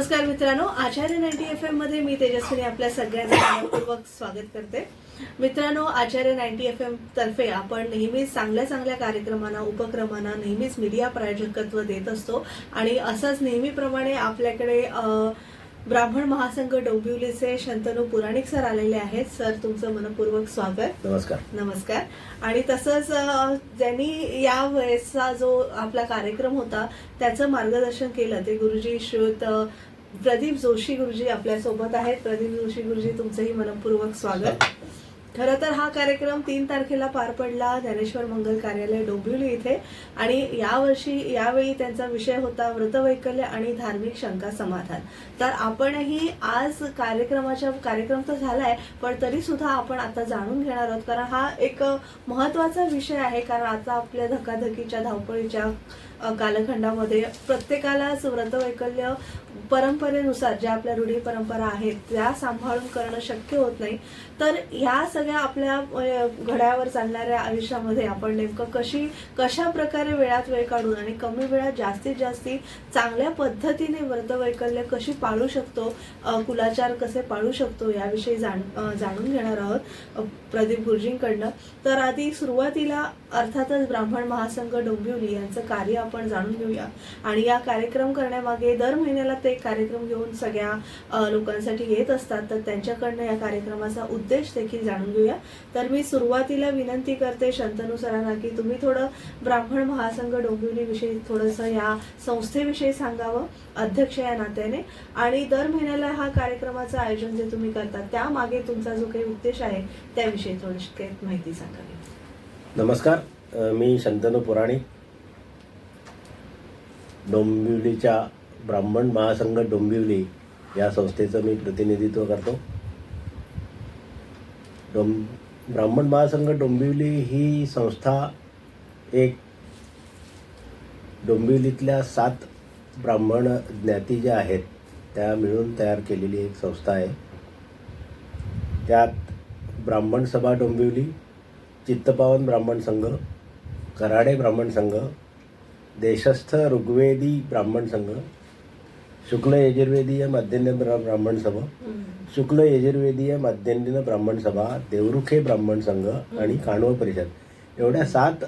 नमस्कार मित्रांनो, आचार्य 90 FM मध्ये मी तेजस्विनी आपल्या सगळ्यांचं मनपूर्वक स्वागत करते. मित्रांनो, आचार्य 90 FM तर्फे आपण नेहमीच चांगल्या कार्यक्रमांना उपक्रमांना नेहमीच मीडिया प्रायोजकत्व देत असतो आणि असंच नेहमीप्रमाणे आपल्याकडे ब्राह्मण महासंघ डोंबिवलीचे शंतनू पुराणिक सर आलेले आहेत. सर, तुमचं मनपूर्वक स्वागत. नमस्कार. आणि तसंच ज्यांनी या वेळेसचा जो आपला कार्यक्रम होता त्याचं मार्गदर्शन केलं ते गुरुजी श्रीयुत प्रदीप जोशी गुरुजी आपल्यासोबत आहेत. प्रदीप जोशी गुरुजी, तुमचंही मनपूर्वक स्वागत. खरं तर हा कार्यक्रम 3 तारखेला पार पडला ज्ञानेश्वर मंगल कार्यालय डोंबिवली इथे आणि यावेळी त्यांचा विषय होता व्रतवैकल्य आणि धार्मिक शंका समाधान. तर आपणही आज कार्यक्रम तर झालाय, पण तरी सुद्धा आपण आता जाणून घेणार आहोत कारण हा एक महत्वाचा विषय आहे. कारण आता आपल्या धकाधकीच्या धावपळीच्या कालखंडामध्ये प्रत्येकालाच व्रतवैकल्य परंपरेनुसार ज्या आपल्या रूढी परंपरा आहेत त्या सांभाळून करणं शक्य होत नाही. तर ह्या सगळ्या आपल्या घड्यावर चालणाऱ्या आयुष्यामध्ये आपण नेमकं कशा प्रकारे वेळात वेळ काढून आणि कमी वेळात जास्तीत जास्त चांगल्या पद्धतीने व्रतवैकल्य कशी पाळू शकतो, कुलाचार कसे पाळू शकतो याविषयी जाणून घेणार आहोत प्रदीप गुरुजींकडनं. तर आधी सुरुवातीला अर्थातच ब्राह्मण महासंघ डोंबिवली यांचं कार्य आपण जाणून घेऊया आणि या कार्यक्रम करण्यामागे दर महिन्याला ते कार्यक्रम घेऊन सगळ्या लोकांसाठी येत असतात. तर त्यांच्याकडनं या कार्यक्रमाचा उद्देश देखील जाणून घेऊया. तर मी सुरुवातीला विनंती करते शंतनू सरांना की तुम्ही थोडं ब्राह्मण महासंघ डोंबिवली विषयी थोडंसं या संस्थेविषयी सांगावं अध्यक्ष या नात्याने, आणि दर महिन्याला हा कार्यक्रमाचं आयोजन जे तुम्ही करता त्यामागे तुमचा जो काही उद्देश आहे त्याविषयी थोडीशी काही माहिती सांगावी. नमस्कार, मी शंतनू पुराणिक डोंबिवलीच्या ब्राह्मण महासंघ डोंबिवली या संस्थेचं मी प्रतिनिधित्व करतो. ब्राह्मण महासंघ डोंबिवली ही संस्था एक डोंबिवलीतल्या 7 ब्राह्मण ज्ञाती ज्या आहेत त्या मिळून तयार केलेली एक संस्था आहे. त्यात ब्राह्मण सभा डोंबिवली, चित्तपावन ब्राह्मण संघ, कराडे ब्राह्मण संघ, देशस्थ ऋग्वेदी ब्राह्मण संघ, शुक्ल यजुर्वेदीय मध्यन्य ब्राह्मण सभा, शुक्ल यजुर्वेदीय मध्यन्य ब्राह्मण सभा, देवरुखे ब्राह्मण संघ आणि काणव परिषद एवढ्या 7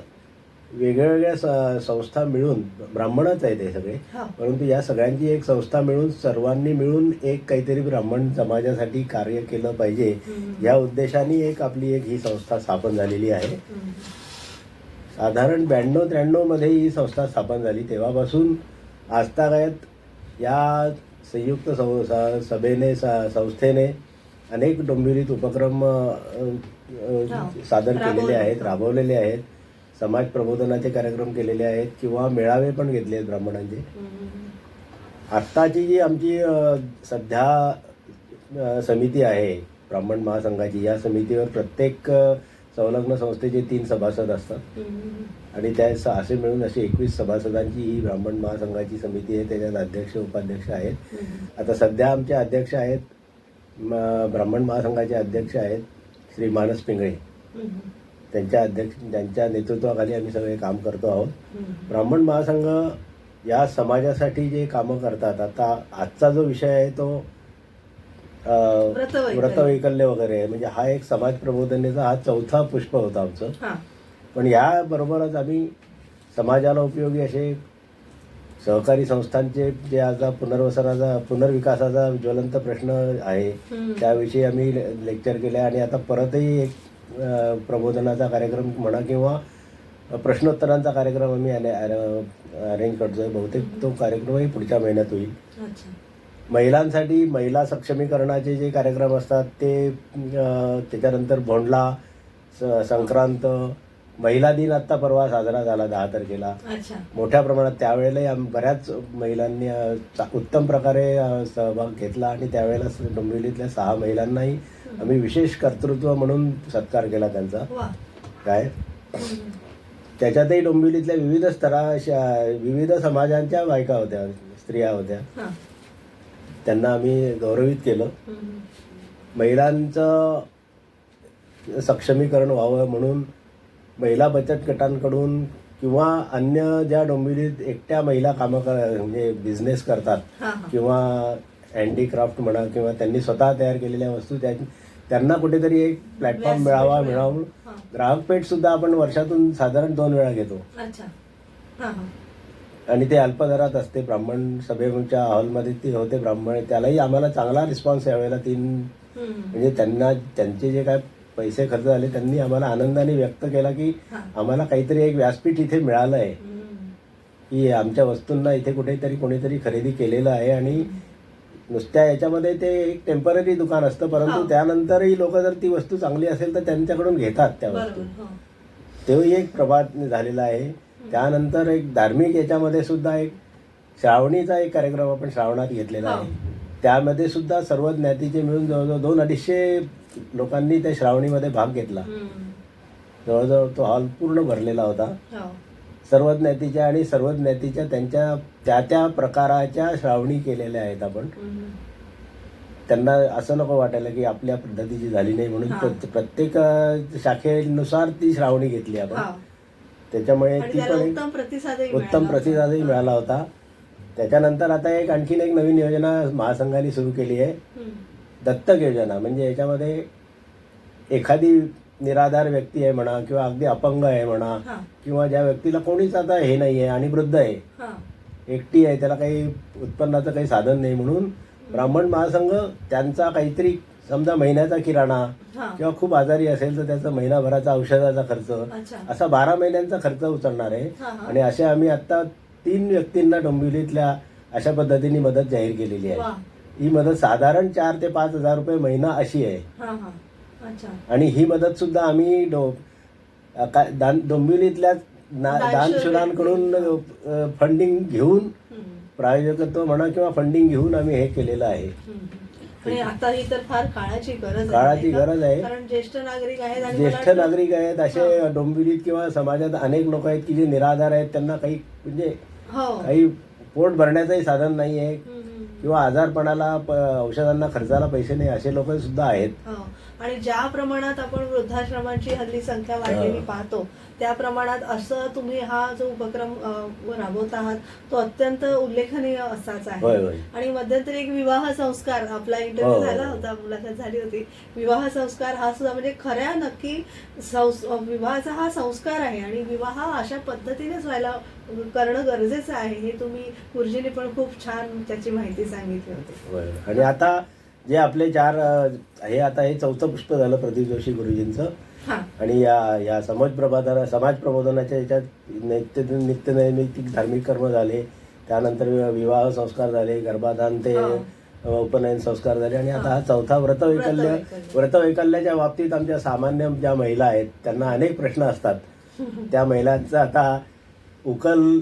वेगवेगळ्या संस्था मिळून, ब्राह्मणच आहे ते सगळे, परंतु या सगळ्यांची एक संस्था मिळून सर्वांनी मिळून एक काहीतरी ब्राह्मण समाजासाठी कार्य केलं पाहिजे या उद्देशाने आपली ही संस्था स्थापन झालेली आहे. साधारण 92-93 मध्ये ही संस्था स्थापन झाली. तेव्हापासून आजतागायत या संयुक्त संस्थेने अनेक डोंबिवलीत उपक्रम सादर केलेले आहेत, राबवलेले आहेत. समाज प्रबोधनाचे कार्यक्रम केलेले आहेत किंवा मेळावे पण घेतले आहेत ब्राह्मणांचे. आत्ताची जी आमची सध्या समिती आहे ब्राह्मण महासंघाची, या समितीवर प्रत्येक संलग्न संस्थेचे 3 सभासद असतात आणि त्या असे मिळून 21 सभासदांची ही ब्राह्मण महासंघाची समिती आहे. त्याच्यात अध्यक्ष उपाध्यक्ष आहेत. आता सध्या आमचे अध्यक्ष आहेत, ब्राह्मण महासंघाचे अध्यक्ष आहेत श्री मानस पिंगळे. त्यांच्या नेतृत्वाखाली आम्ही सगळे काम करतो आहोत. ब्राह्मण महासंघ या समाजासाठी जे कामं करतात, आता आजचा जो विषय आहे तो व्रतवैकल्य वगैरे, म्हणजे हा एक समाज प्रबोधनेचा हा 4था पुष्प होता आमचं. पण याबरोबरच आम्ही समाजाला उपयोगी असे सहकारी संस्थांचे जे आता पुनर्विकासाचा ज्वलंत प्रश्न आहे त्याविषयी आम्ही लेक्चर केले आणि आता परतही एक प्रबोधनाचा कार्यक्रम म्हणा किंवा प्रश्नोत्तरांचा कार्यक्रम आम्ही अरेंज करतोय. बहुतेक तो कार्यक्रमही पुढच्या महिन्यात होईल. महिलांसाठी महिला सक्षमीकरणाचे जे कार्यक्रम असतात ते, त्याच्यानंतर भोंडला, संक्रांत, महिला दिन आत्ता परवा साजरा झाला 10 तारखेला मोठ्या प्रमाणात. त्यावेळेला बऱ्याच महिलांनी उत्तम प्रकारे सहभाग घेतला आणि त्यावेळेला डोंबिवलीतल्या 6 महिलांनाही आम्ही विशेष कर्तृत्व म्हणून सत्कार केला त्यांचा. काय त्याच्यातही डोंबिवलीतल्या विविध समाजांच्या बायका होत्या, स्त्रिया होत्या, त्यांना आम्ही गौरवित केलं. महिलांचं सक्षमीकरण व्हावं म्हणून महिला बचत गटांकडून किंवा अन्य ज्या डोंबिवलीत एकट्या महिला कामं म्हणजे बिझनेस करतात हा हा किंवा हँडीक्राफ्ट म्हणा किंवा त्यांनी स्वतः तयार केलेल्या वस्तू त्यांना कुठेतरी एक प्लॅटफॉर्म व्यासपीठ मिळावून हा. ग्राहक पेठ सुद्धा आपण वर्षातून साधारण 2 वेळा घेतो अच्छा हा हा आणि ते अल्पदरात असते. ब्राह्मण सभेच्या हॉलमध्ये ते होते ब्राह्मण, त्यालाही आम्हाला चांगला रिस्पॉन्स यावेळेला 3 म्हणजे त्यांचे जे काय पैसे खर्च झाले त्यांनी आम्हाला आनंदाने व्यक्त केला की हा. आम्हाला काहीतरी एक व्यासपीठ इथे मिळालं आहे की आमच्या वस्तूंना इथे कुठेतरी कोणीतरी खरेदी केलेलं आहे. आणि नुसत्या याच्यामध्ये ते एक टेम्पररी दुकान असतं, परंतु हा. त्यानंतरही लोक जर ती वस्तू चांगली असेल तर त्यांच्याकडून घेतात त्या वस्तू. बरोबर हो. तेही एक प्रभात झालेला आहे. त्यानंतर एक धार्मिक याच्यामध्ये सुद्धा एक श्रावणीचा एक कार्यक्रम आपण श्रावणात घेतलेला आहे. त्यामध्ये सुद्धा सर्व ज्ञातीचे मिळून जवळजवळ 200-250 लोकांनी त्या श्रावणीमध्ये भाग घेतला. जवळजवळ तो हॉल पूर्ण भरलेला होता. हो. सर्व ज्ञातीच्या आणि सर्व ज्ञातीच्या त्यांच्या त्या प्रकाराच्या श्रावणी केलेल्या आहेत आपण. त्यांना असं नको वाटायला की आपल्या पद्धतीची झाली नाही म्हणून हा. प्रत्येक शाखेनुसार ती श्रावणी घेतली आपण. हा. त्याच्यामुळे आणि ती त्याला पण उत्तम प्रतिसादही मिळाला होता. त्याच्यानंतर आता आणखीन एक नवीन योजना महासंघाने सुरू केली आहे, दत्तक योजना. म्हणजे याच्यामध्ये एखादी निराधार व्यक्ती आहे म्हणा किंवा अगदी अपंग आहे म्हणा हा. किंवा ज्या व्यक्तीला कोणीच आता हे नाही आहे आणि वृद्ध आहे, हा. एकटी आहे, त्याला काही उत्पन्नाचं काही साधन नाही, म्हणून ब्राह्मण महासंघ त्यांचा काहीतरी समजा महिन्याचा किराणा हा. किंवा खूप आजारी असेल तर त्याचा महिनाभराचा औषधाचा खर्च अच्छा. असा 12 महिन्यांचा खर्च उचलणार आहे. हा, हा. आणि असे आम्ही आता 3 व्यक्तींना डोंबिवलीतल्या अशा पद्धतीने मदत जाहीर केलेली आहे. वा. ही मदत साधारण 4 ते 5 हजार रुपये महिना अशी आहे. हा, हा. अच्छा. आणि ही मदत सुद्धा आम्ही डोंबिवलीतल्या दानशूरांकडून फंडिंग घेऊन प्रायोजकत्व म्हणा किंवा फंडिंग घेऊन आम्ही हे केलेलं आहे. आणि आता ही तर फार काळाची गरज आहे. कारण ज्येष्ठ नागरिक आहेत आणि ज्येष्ठ नागरिक आहेत असे डोंबिवलीत किंवा समाजात अनेक लोक आहेत की जे निराधार आहेत, त्यांना काही म्हणजे काही पोट भरण्याचंही साधन नाही आहे किंवा आजारपणाला औषधांना खर्चाला पैसे नाही, असे लोक सुद्धा आहेत. आणि ज्या प्रमाणात आपण वृद्धाश्रमांची हल्ली संख्या वाढलेली पाहतो त्या प्रमाणात असं तुम्ही हा जो उपक्रम राबवत आहात तो अत्यंत उल्लेखनीय असाच आहे. आणि मध्यंतरी एक विवाह संस्कार आपला इंटरव्ह्यू झाला होता, मुलाखत झाली होती. विवाह संस्कार हा सुद्धा म्हणजे खऱ्या नक्की विवाहाचा हा संस्कार आहे आणि विवाह अशा पद्धतीनेच व्हायला करणं गरजेचं आहे. हे तुम्ही गुरुजींनी पण खूप छान त्याची माहिती सांगितली होती. आणि आता जे आपले 4 हे आता हे 4थं पुष्प झालं प्रदीप जोशी गुरुजींचं. आणि या समाज प्रबोधनाच्या याच्यात नित्यनैमित्तिक धार्मिक कर्म झाले, त्यानंतर विवाह संस्कार झाले, गर्भाधान ते उपनयन संस्कार झाले आणि आता हा 4था व्रतवैकल्याच्या बाबतीत आमच्या सामान्य ज्या महिला आहेत त्यांना अनेक प्रश्न असतात. त्या महिलांचा आता उकल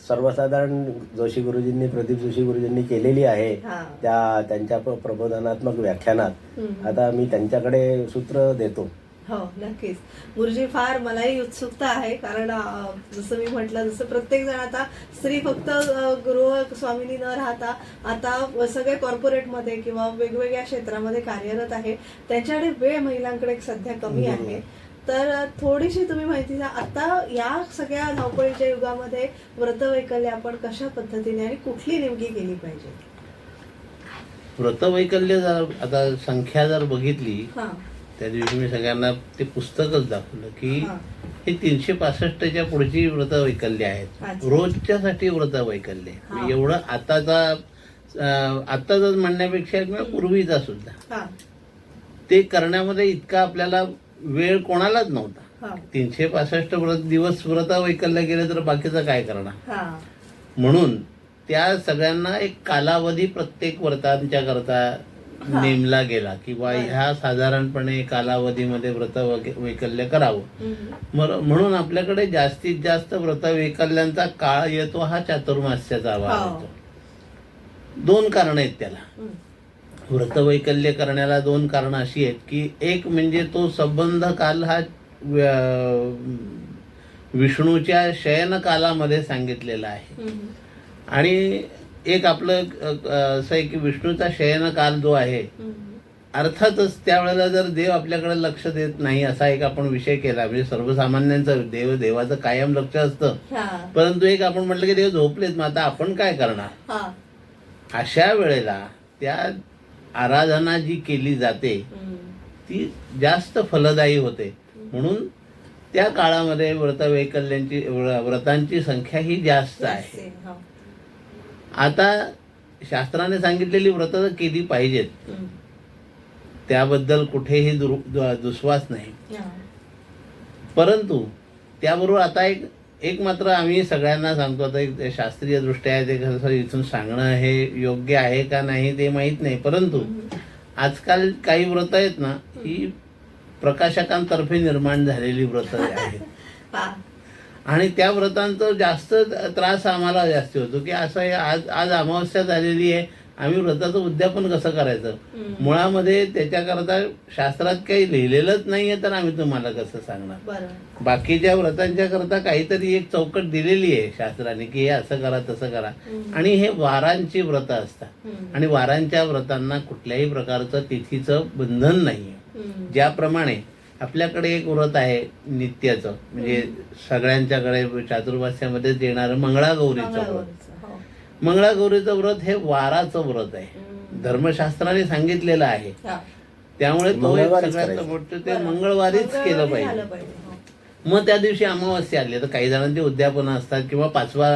सर्वसाधारण प्रदीप जोशी गुरुजींनी केलेली आहे त्यांच्या प्रबोधनात्मक व्याख्यानात. आता मी त्यांच्याकडे सूत्र देतो. हो नक्कीच गुरुजी, फार मलाही उत्सुकता आहे. कारण जसं मी म्हटलं, जसं प्रत्येक जण आता स्त्री फक्त गृह स्वामिनी न राहता आता सगळे कॉर्पोरेटमध्ये किंवा वेगवेगळ्या क्षेत्रामध्ये कार्यरत आहे. त्यांच्याकडे वेळ महिलांकडे सध्या कमी आहे. तर थोडीशी तुम्ही माहिती द्या, आता या सगळ्या धावपळीच्या युगामध्ये व्रतवैकल्य आपण कशा पद्धतीने आणि कुठली नेमकी केली पाहिजे? व्रतवैकल्य जर आता संख्या जर बघितली, त्या दिवशी मी सगळ्यांना ते पुस्तकच दाखवलं की हे 365च्या पुढची व्रतवैकल्य आहेत. रोजच्यासाठी व्रतवैकल्य एवढं आताच म्हणण्यापेक्षा पूर्वीचा सुद्धा ते करण्यामध्ये इतका आपल्याला वेळ कोणालाच नव्हता. 365 दिवस व्रतवैकल्य केलं तर बाकीचं काय करणार. म्हणून त्या सगळ्यांना एक कालावधी प्रत्येक व्रतांच्या करता नेमला गेला किंवा ह्या साधारणपणे कालावधीमध्ये व्रतवैकल्य करावं. म्हणून आपल्याकडे जास्तीत जास्त व्रतवैकल्यांचा काळ येतो हा चातुर्मास्याचा वार येतो. 2 कारणं आहेत त्याला. व्रतवैकल्य करण्याला 2 कारणं अशी आहेत की एक म्हणजे तो संबंध काल हा विष्णूच्या शयन कालामध्ये सांगितलेला आहे. आणि एक आपलं असं आहे की विष्णूचा शयन काल जो आहे अर्थातच त्यावेळेला जर देव आपल्याकडे लक्ष देत नाही असा एक आपण विषय केला, म्हणजे सर्वसामान्यांचं देवाचं कायम लक्ष असतं, परंतु एक आपण म्हटलं की देव झोपलेत, मग आता आपण काय करणार, अशा वेळेला त्या आराधना जी केली जाते ती जास्त फलदायी होते. म्हणून त्या काळामध्ये व्रतांची संख्या ही जास्त आहे. आता शास्त्राने सांगितलेली व्रत केली पाहिजेत, त्याबद्दल कुठेही दुस्वास नाही, परंतु त्याबरोबर आता एक मात्र आम्ही सगळ्यांना सांगतो, आता एक शास्त्रीय दृष्ट्या ते कसं इथून सांगणं हे योग्य आहे का नाही ते माहीत नाही, परंतु आजकाल काही व्रत आहेत ना ही प्रकाशकांतर्फे निर्माण झालेली व्रत आहेत आणि त्या व्रतांचा जास्त त्रास आम्हाला जास्त होतो की असं आहे, आज अमावस्या झालेली आहे, आम्ही व्रताचं उद्यापन कसं करायचं, मुळामध्ये त्याच्याकरता शास्त्रात काही लिहिलेलंच नाहीये, तर आम्ही तुम्हाला कसं सांगणार. बाकीच्या व्रतांच्या करता काहीतरी एक चौकट दिलेली आहे शास्त्राने की हे असं करा तसं करा, आणि हे वारांची व्रत असतात आणि वारांच्या व्रतांना कुठल्याही प्रकारचं तिथीचं बंधन नाहीये. ज्याप्रमाणे आपल्याकडे एक व्रत आहे नित्याचं, म्हणजे सगळ्यांच्याकडे चातुर्मास्यामध्येच येणारं मंगळागौरीचं व्रत. मंगळागौरीचं व्रत हे वाराचं व्रत आहे, धर्मशास्त्राने सांगितलेलं आहे, त्यामुळे तो एक सगळ्यात मोठं ते मंगळवारीच केलं पाहिजे. मग त्या दिवशी अमावस्या आली, तर काही जणांचे उद्यापन असतात किंवा पाचवा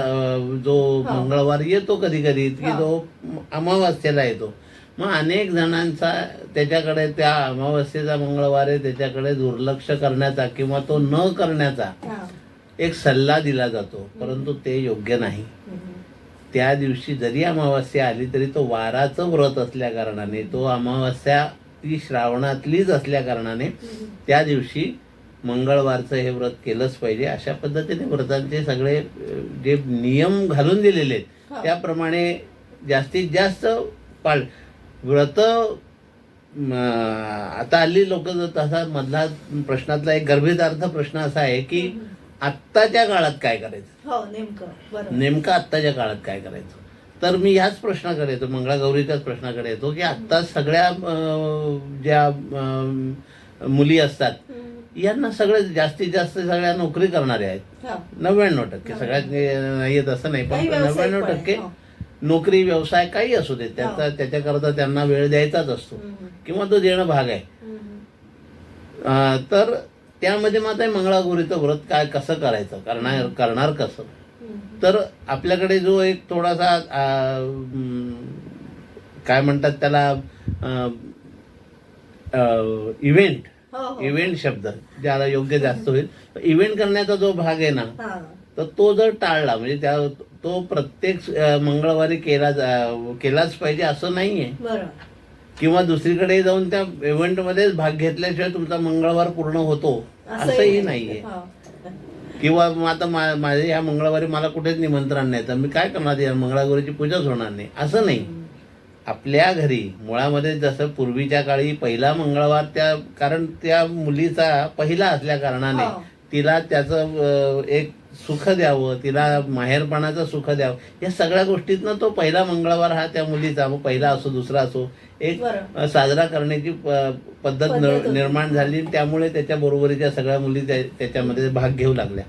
जो मंगळवार येतो कधी कधी की तो अमावस्येला येतो, मग अनेक जणांचा त्याच्याकडे त्या अमावस्येचा मंगळवार आहे त्याच्याकडे दुर्लक्ष करण्याचा किंवा तो न करण्याचा एक सल्ला दिला जातो, परंतु ते योग्य नाही. त्या दिवशी जरी अमावस्या आली तरी तो वाराचं व्रत असल्या कारणाने, तो अमावस्या ती श्रावणातलीच असल्या कारणाने त्या दिवशी मंगळवारचं हे व्रत केलंच पाहिजे. अशा पद्धतीने व्रतांचे सगळे जे नियम घालून दिलेले आहेत त्याप्रमाणे जास्तीत जास्त व्रत. आता हल्ली लोक तसा मधला प्रश्नातला एक गर्भितार्थ प्रश्न असा आहे की आत्ताच्या काळात काय करायचं, नेमकं आत्ताच्या काळात काय करायचं. तर मी ह्याच प्रश्नाकडे येतो, मंगळागौरीच्याच प्रश्नाकडे येतो की आत्ता सगळ्या ज्या मुली असतात यांना सगळे जास्तीत जास्त सगळ्या नोकरी करणारे आहेत, 99%, सगळ्यात नाही येत असं नाही, पण 99% नोकरी व्यवसाय काही असू दे त्याच्याकरता त्यांना वेळ द्यायचाच असतो किंवा तो देणं भाग आहे. तर त्यामध्ये मात्र मंगळागौरीचं व्रत काय कसं करायचं, करणार कसं. तर आपल्याकडे जो एक थोडासा काय म्हणतात त्याला इव्हेंट शब्द ज्याला योग्य जास्त होईल, इव्हेंट करण्याचा जो भाग आहे ना, तर तो जर टाळला म्हणजे तो प्रत्येक मंगळवारी केलाच पाहिजे असं नाहीये, किंवा दुसरीकडे जाऊन त्या इव्हेंटमध्येच भाग घेतल्याशिवाय तुमचा मंगळवार पूर्ण होतो असंही नाहीये. किंवा आता माझे ह्या मंगळवारी मला कुठेच निमंत्रण नाही तर मी काय करणार, या मंगळागौरीची पूजाच होणार नाही असं नाही. आपल्या घरी मुळामध्ये जसं पूर्वीच्या काळी पहिला मंगळवार कारण त्या मुलीचा पहिला असल्या कारणाने तिला त्याचं एक सुख द्यावं, तिला माहेरपणाचं सुख द्यावं, या सगळ्या गोष्टीतनं तो पहिला मंगळवार हा त्या मुलीचा पहिला असो दुसरा असो एक साजरा करण्याची पद्धत निर्माण झाली, त्यामुळे त्याच्या बरोबरीच्या सगळ्या मुली त्याच्यामध्ये भाग घेऊ लागल्या.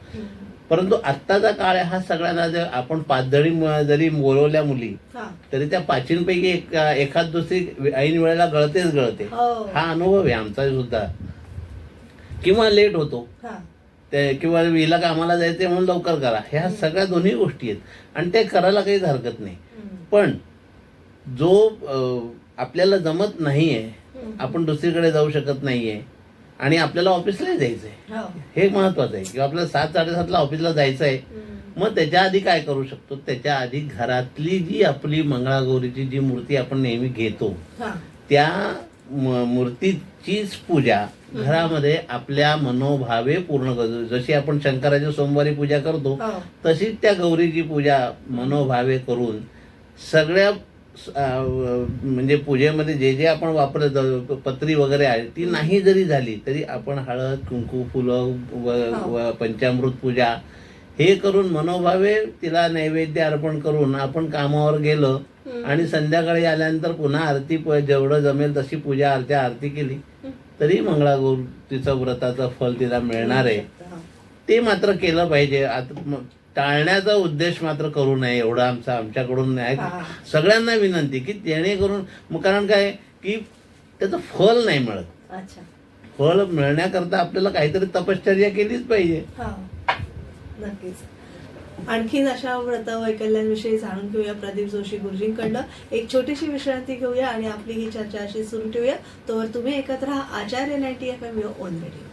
परंतु आत्ताचा काळ हा सगळ्यांना आपण 5 जरी बोलवल्या मुली तरी त्या 5पैकी एखाद दुसरी ऐन वेळेला गळते. हा अनुभव आहे आमचा सुद्धा. किंवा लेट होतो किंवा हिला कामाला जायचंय म्हणून लवकर करा, ह्या सगळ्या दोन्ही गोष्टी आहेत आणि ते करायला काहीच हरकत नाही. पण जो आपल्याला जमत नाहीये, आपण दुसरीकडे जाऊ शकत नाहीये आणि आपल्याला ऑफिसला जायचंय, हे महत्वाचं आहे. किंवा आपल्याला 7-7:30 ऑफिसला जायचं आहे, मग त्याच्या आधी काय करू शकतो, त्याच्या आधी घरातली जी आपली मंगळागौरीची जी मूर्ती आपण नेहमी घेतो त्या मूर्तीचीच पूजा घरामध्ये आपल्या मनोभावे पूर्ण करतो. जशी आपण शंकराची सोमवारी पूजा करतो तशीच त्या गौरीची पूजा मनोभावे करून सगळ्या म्हणजे पूजेमध्ये जे जे आपण वापरत पत्री वगैरे आहे ती नाही जरी झाली तरी आपण हळद कुंकू फुलं पंचामृत पूजा हे करून मनोभावे तिला नैवेद्य अर्पण करून आपण कामावर गेलो आणि संध्याकाळी आल्यानंतर पुन्हा आरती जेवढं जमेल तशी पूजा आरती केली तरी मंगळागौरीचं व्रताचं फल तिला मिळणार आहे. ते मात्र केलं पाहिजे. आता टाळण्याचा उद्देश मात्र करू नये एवढं आमच्याकडून नाही. सगळ्यांना विनंती की जेणेकरून कारण काय की त्याचं फल नाही मिळत. फल मिळण्याकरता आपल्याला काहीतरी तपश्चर्या केलीच पाहिजे. नक्कीच. आणखीन अशा व्रत वैकल्यांविषयी जाणून घेऊया प्रदीप जोशी गुरुजींकडनं. एक छोटीशी विश्रांती घेऊया आणि आपली ही चर्चा अशी सुरू ठेवूया. तोवर तुम्ही ऐकत राहा आचार्य 90 FM your on radio.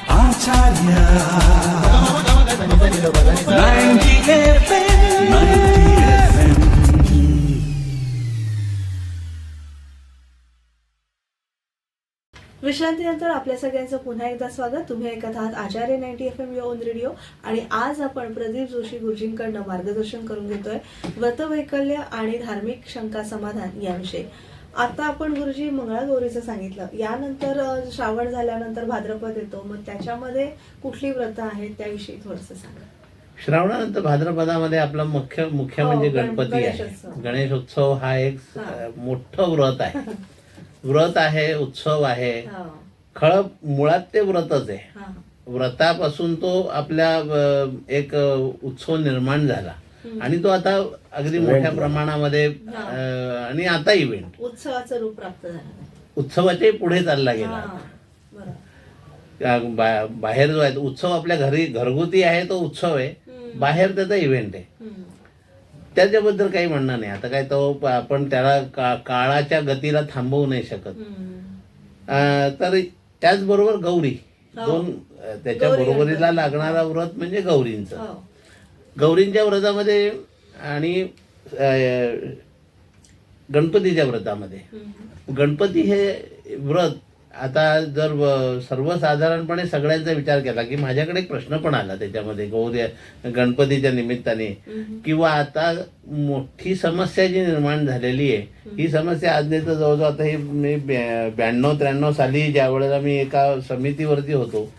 Acharya 90 FM. विश्रांतीनंतर आपल्या सगळ्यांचं पुन्हा एकदा स्वागत. तुम्ही ऐकत आहात आचार्य 90 FM युअर ओन रेडिओ आणि आज आपण प्रदीप जोशी गुरुजींकडनं मार्गदर्शन करून घेतोय व्रतवैकल्य आणि धार्मिक शंका समाधान याविषयी. आता आपण गुरुजी मंगळागौरीचं सांगितलं. यानंतर श्रावण झाल्यानंतर भाद्रपद येतो, मग त्याच्यामध्ये कुठली व्रत आहेत त्याविषयी थोडंसं सांगा. श्रावणानंतर भाद्रपदामध्ये आपला मुख्य म्हणजे गणपती आहे. गणेशोत्सव हा एक मोठं व्रत आहे. व्रत आहे, उत्सव आहे. खरं मुळात ते व्रतच आहे. व्रतापासून तो आपल्या एक उत्सव निर्माण झाला आणि तो आता अगदी मोठ्या प्रमाणामध्ये आणि आता इव्हेंट उत्सवाचं रूप प्राप्त झालं. उत्सवाचे पुढे चालला गेला. बाहेर जो आहे उत्सव आपल्या घरगुती आहे तो उत्सव आहे, बाहेर त्याचा इव्हेंट आहे. त्याच्याबद्दल काही म्हणणं नाही. आता काय तो आपण त्याला काळाच्या गतीला थांबवू नाही शकत. तर त्याचबरोबर गौरी दोन त्याच्या बरोबरीला लागणारा व्रत म्हणजे गौरींचं. गौरींच्या व्रतामध्ये आणि गणपतीच्या व्रतामध्ये गणपती हे व्रत आता जर सर्वसाधारणपणे सगळ्यांचा विचार केला की माझ्याकडे एक प्रश्न पण आला त्याच्यामध्ये गणपतीच्या निमित्ताने किंवा आता मोठी समस्या जी निर्माण झालेली आहे ही समस्या आज नाही तर जवळजवळ आता हे मी 92-93 साली ज्या वेळेला मी एका समितीवरती होतो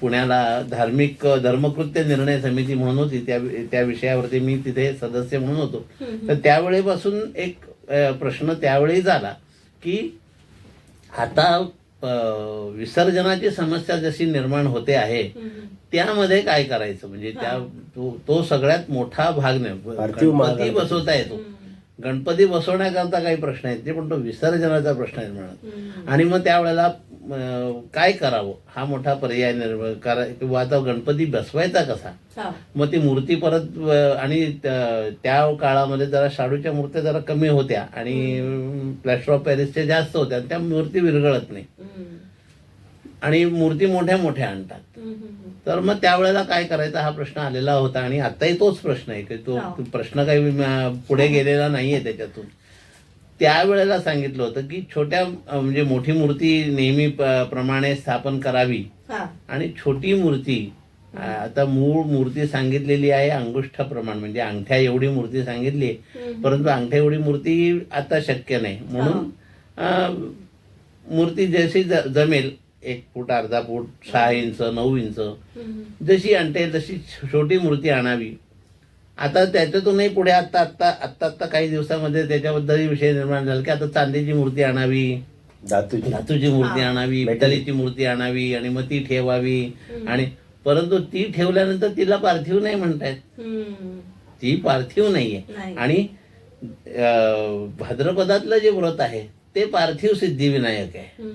पुण्याला धर्मकृत्य निर्णय समिती म्हणून होती त्या विषयावरती मी तिथे सदस्य म्हणून होतो. तर त्यावेळेपासून एक प्रश्न त्यावेळी झाला की आता विसर्जनाची समस्या जशी निर्माण होते आहे त्यामध्ये काय करायचं म्हणजे तो सगळ्यात मोठा भाग नाही. गणपती बसवता येतो, गणपती बसवण्याकरता काही प्रश्न आहेत ते पण तो विसर्जनाचा प्रश्न निर्माण आणि मग त्यावेळेला काय करावं हा मोठा पर्याय निर्माण किंवा आता गणपती बसवायचा कसा. मग ती मूर्ती परत आणि त्या काळामध्ये जरा शाडूच्या मूर्त्या जरा कमी होत्या आणि प्लॅस्टर ऑफ पॅरिसच्या जास्त होत्या, त्या मूर्ती विरघळत नाही आणि मूर्ती मोठ्या मोठ्या आणतात. तर मग त्यावेळेला काय करायचा हा प्रश्न आलेला होता आणि आताही तोच प्रश्न आहे की तो प्रश्न काही पुढे गेलेला नाहीये त्याच्यातून. त्यावेळेला सांगितलं होतं की छोट्या म्हणजे मोठी मूर्ती नेहमी प्रमाणे स्थापन करावी आणि छोटी मूर्ती आता मूळ मूर्ती सांगितलेली आहे अंगुष्ठाप्रमाणे म्हणजे अंगठ्या एवढी मूर्ती सांगितली परंतु अंगठ्या एवढी मूर्ती आता शक्य नाही म्हणून मूर्ती जशी जमेल 1 फूट, अर्धा फूट, 6 इंच, 9 इंच जशी आणते तशी छोटी मूर्ती आणावी. आता त्याच्यातूनही पुढे आत्ता काही दिवसामध्ये त्याच्याबद्दल विषय निर्माण झाला की आता चांदीची मूर्ती आणावी, धातूची मूर्ती आणावी, पितळीची मूर्ती आणावी आणि मग ती ठेवावी आणि परंतु ती ठेवल्यानंतर तिला पार्थिव नाही म्हणतायत. ती पार्थिव नाहीये आणि भाद्रपदातलं जे व्रत आहे ते पार्थिव सिद्धिविनायक आहे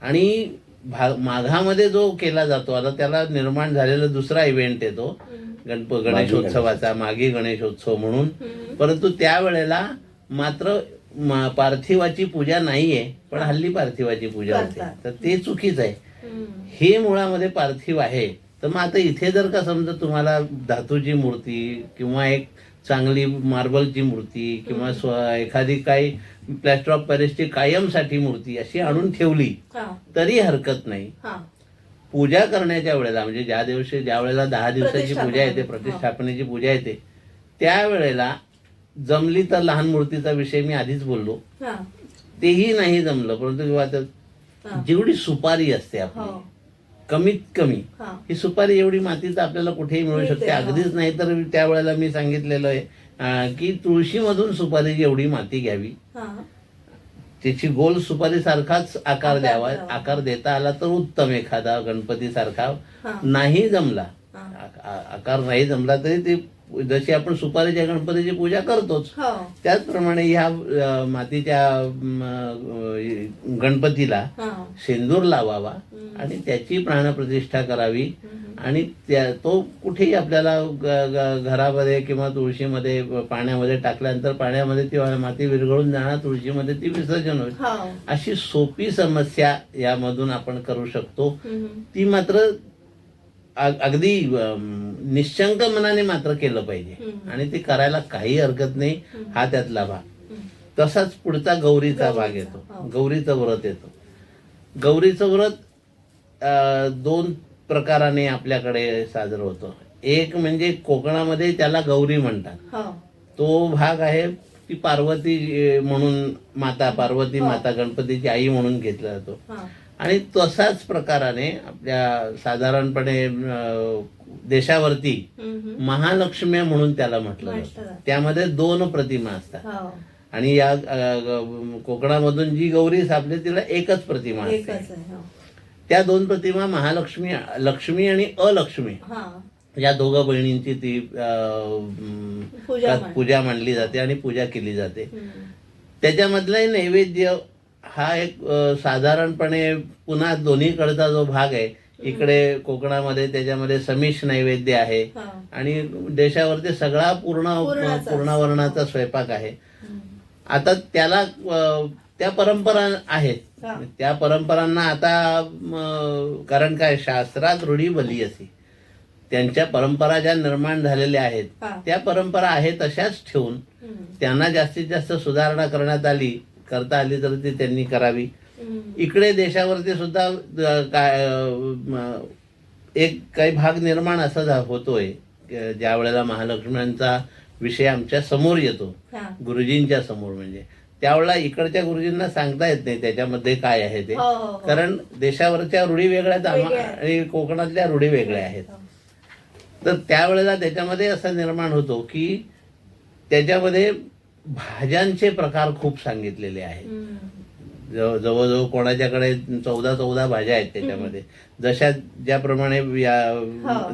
आणि माघामध्ये जो केला जातो आता त्याला निर्माण झालेला दुसरा इव्हेंट येतो गणेशोत्सवाचा, मागी गणेशोत्सव म्हणून. परंतु त्यावेळेला मात्र पार्थिवाची पूजा नाहीये पण हल्ली पार्थिवाची पूजा होते तर ते चुकीच आहे. हे मुळामध्ये पार्थिव आहे. तर मग आता इथे जर का समजा तुम्हाला धातूची मूर्ती किंवा एक चांगली मार्बलची मूर्ती किंवा एखादी काही प्लॅस्टर ऑफ पॅरिसची कायमसाठी मूर्ती अशी आणून ठेवली तरी हरकत नाही. पूजा करण्याच्या वेळेला म्हणजे ज्या वेळेला 10 दिवसाची पूजा येते, प्रतिष्ठापनेची पूजा येते, त्यावेळेला जमली तर लहान मूर्तीचा विषय मी आधीच बोललो तेही नाही जमलं परंतु जेवढी सुपारी असते आपली कमीत कमी हा. ही सुपारी एवढी माती तर आपल्याला कुठेही मिळू मिळते, शकते. हा. अगदीच नाही तर त्यावेळेला मी सांगितलेलं आहे की तुळशीमधून सुपारीची एवढी माती घ्यावी, हा. त्याची गोल सुपारी सारखाच आकार आकार द्यावा. द्यावा. आकार देता आला तर उत्तम, एखादा गणपती सारखा. हा. नाही जमला, हा. आकार नाही जमला तरी ते जशी आपण सुपारीच्या गणपतीची पूजा करतोच हो. त्याचप्रमाणे ह्या मातीच्या गणपतीला हा. शेंदूर लावावा आणि त्याची प्राणप्रतिष्ठा करावी. आणि तो कुठेही आपल्याला घरामध्ये किंवा तुळशीमध्ये पाण्यामध्ये टाकल्यानंतर पाण्यामध्ये ती माती विरघळून जाणार, तुळशीमध्ये ती विसर्जन होईल. हो. अशी सोपी समस्या यामधून आपण करू शकतो. ती मात्र अगदी निशंक मनाने मात्र केलं पाहिजे आणि ते करायला काही हरकत नाही. हा त्यातला भाग. तसाच पुढचा गौरीचा भाग येतो. गौरीचं व्रत येतो. गौरीचं व्रत 2 प्रकाराने आपल्याकडे साजरं होतं. एक म्हणजे कोकणामध्ये त्याला गौरी म्हणतात. हो. तो भाग आहे ती पार्वती म्हणून माता, पार्वती माता गणपतीची आई म्हणून घेतला जातो. हा. आणि तसाच प्रकाराने आपल्या साधारणपणे देशावरती महालक्ष्मी म्हणून त्याला म्हटलं जातं. त्यामध्ये 2 प्रतिमा असतात हो. आणि या कोकणामधून जी गौरी सापडली तिला एकच प्रतिमा असते. एकच आहे. हो. त्या 2 प्रतिमा महालक्ष्मी, लक्ष्मी आणि अलक्ष्मी हा. या दोघं बहिणींची ती पूजा पूजा मांडली जाते आणि पूजा केली जाते. त्याच्यामधलाही नैवेद्य हा एक साधारणपणे पुन्हा दोन्हीकडचा जो भाग आहे, इकडे कोकणामध्ये त्याच्यामध्ये समिष नैवेद्य आहे हा. आणि देशावरती सगळा पूर्णावरणाचा स्वयंपाक आहे. आता त्याला त्या परंपरा आहेत. हा. त्या परंपरांना आता कारण काय, शास्त्रात रूढी भली अशी त्यांच्या परंपरा ज्या निर्माण झालेल्या आहेत हा. त्या परंपरा आहेत तशाच ठेवून त्यांना जास्तीत जास्त सुधारणा करता आली तर ती त्यांनी करावी. इकडे देशावरती सुद्धा एक काही भाग निर्माण असा होतोय ज्या वेळेला महालक्ष्म्यांचा विषय आमच्या समोर येतो, हा. गुरुजींच्या समोर, म्हणजे त्यावेळेला इकडच्या गुरुजींना सांगता येत नाही त्याच्यामध्ये काय आहे ते. हो, हो, हो. कारण देशावरच्या रूढी वेगळ्या आहेत वेगळ्या आहेत. आणि कोकणातल्या रूढी वेगळ्या आहेत. तर त्यावेळेला त्याच्यामध्ये असं निर्माण होतो की त्याच्यामध्ये भाज्यांचे प्रकार खूप सांगितलेले आहेत. जवळजवळ कोणाच्याकडे 14 भाज्या आहेत त्याच्यामध्ये. जशा ज्याप्रमाणे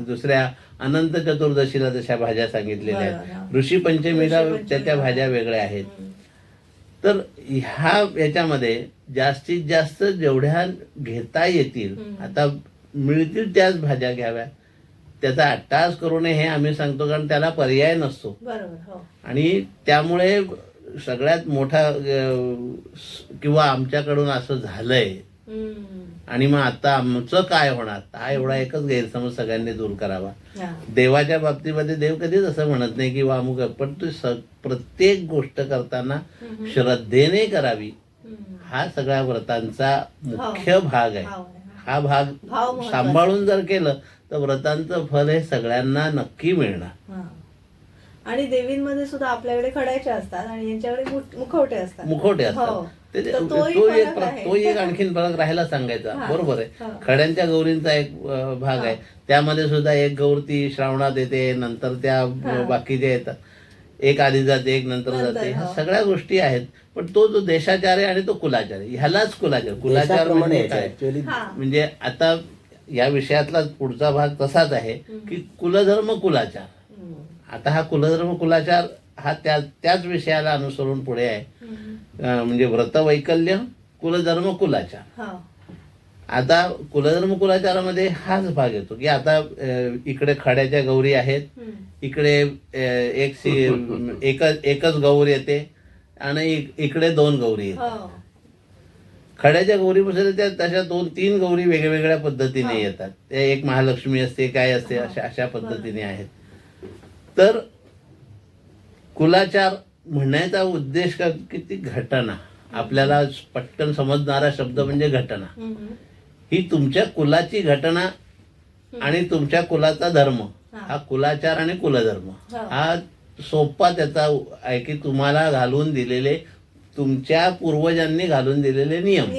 दुसऱ्या अनंत चतुर्दशीला जशा भाज्या सांगितलेल्या आहेत, ऋषी पंचमीला त्याच्या भाज्या वेगळ्या आहेत. तर याच्यामध्ये जास्तीत जास्त जेवढ्या घेता येतील, आता मिळतील त्याच भाज्या घ्याव्या, त्याचा अट्टास करू नये हे आम्ही सांगतो, कारण त्याला पर्याय नसतो. आणि त्यामुळे सगळ्यात मोठा किंवा आमच्याकडून असं झालंय आणि मग आता आमचं काय होणार, हा एवढा एकच गैरसमज सगळ्यांनी दूर करावा. देवाच्या बाबतीमध्ये देव कधीच असं म्हणत नाही की वा अमुक, पण तू प्रत्येक गोष्ट करताना श्रद्धेने करावी. हा सगळ्या व्रतांचा मुख्य भाग आहे. हा भाग सांभाळून जर केलं तर व्रतांचं फल हे सगळ्यांना नक्की मिळणार. आणि देवींमध्ये सुद्धा आपल्याकडे खड्याच्या असतात आणि यांच्याकडे मुखवटे असतात. तो एक आणखीन फरक राहायला सांगायचा. बरोबर आहे. खड्यांच्या गौरींचा एक भाग आहे, त्यामध्ये सुद्धा एक गौर ती श्रावणात येते, नंतर त्या बाकीच्या येतात, एक आधी जाते एक नंतर जाते. ह्या सगळ्या गोष्टी आहेत. पण तो जो देशाचार आहे आणि तो कुलाचार आहे, ह्यालाच कुलाचार म्हणजे काय, म्हणजे आता या विषयातला पुढचा भाग तसाच आहे की कुलधर्म कुलाचार. आता हा कुलधर्म कुलाचार हा त्याच विषयाला अनुसरून पुढे आहे. म्हणजे व्रतवैकल्य, कुलधर्म कुलाचार. आता कुलधर्म कुलाचारामध्ये हाच भाग येतो की आता इकडे खड्याच्या गौरी आहेत, इकडे एकच गौर येते आणि इकडे 2 गौरी येतात. खड्याच्या गौरीपासून त्या तशा 2-3 गौरी वेगवेगळ्या पद्धतीने येतात. एक महालक्ष्मी असते, काय असते, अशा पद्धतीने आहेत. तर कुलाचार म्हणण्याचा उद्देश की ती घटना, आपल्याला पटकन समजणारा शब्द म्हणजे घटना, ही तुमच्या कुलाची घटना आणि तुमच्या कुलाचा धर्म, हा कुलाचार आणि कुलधर्म हा सोपा त्याचा आहे की तुम्हाला घालून दिलेले, तुमच्या पूर्वजांनी घालून दिलेले नियम.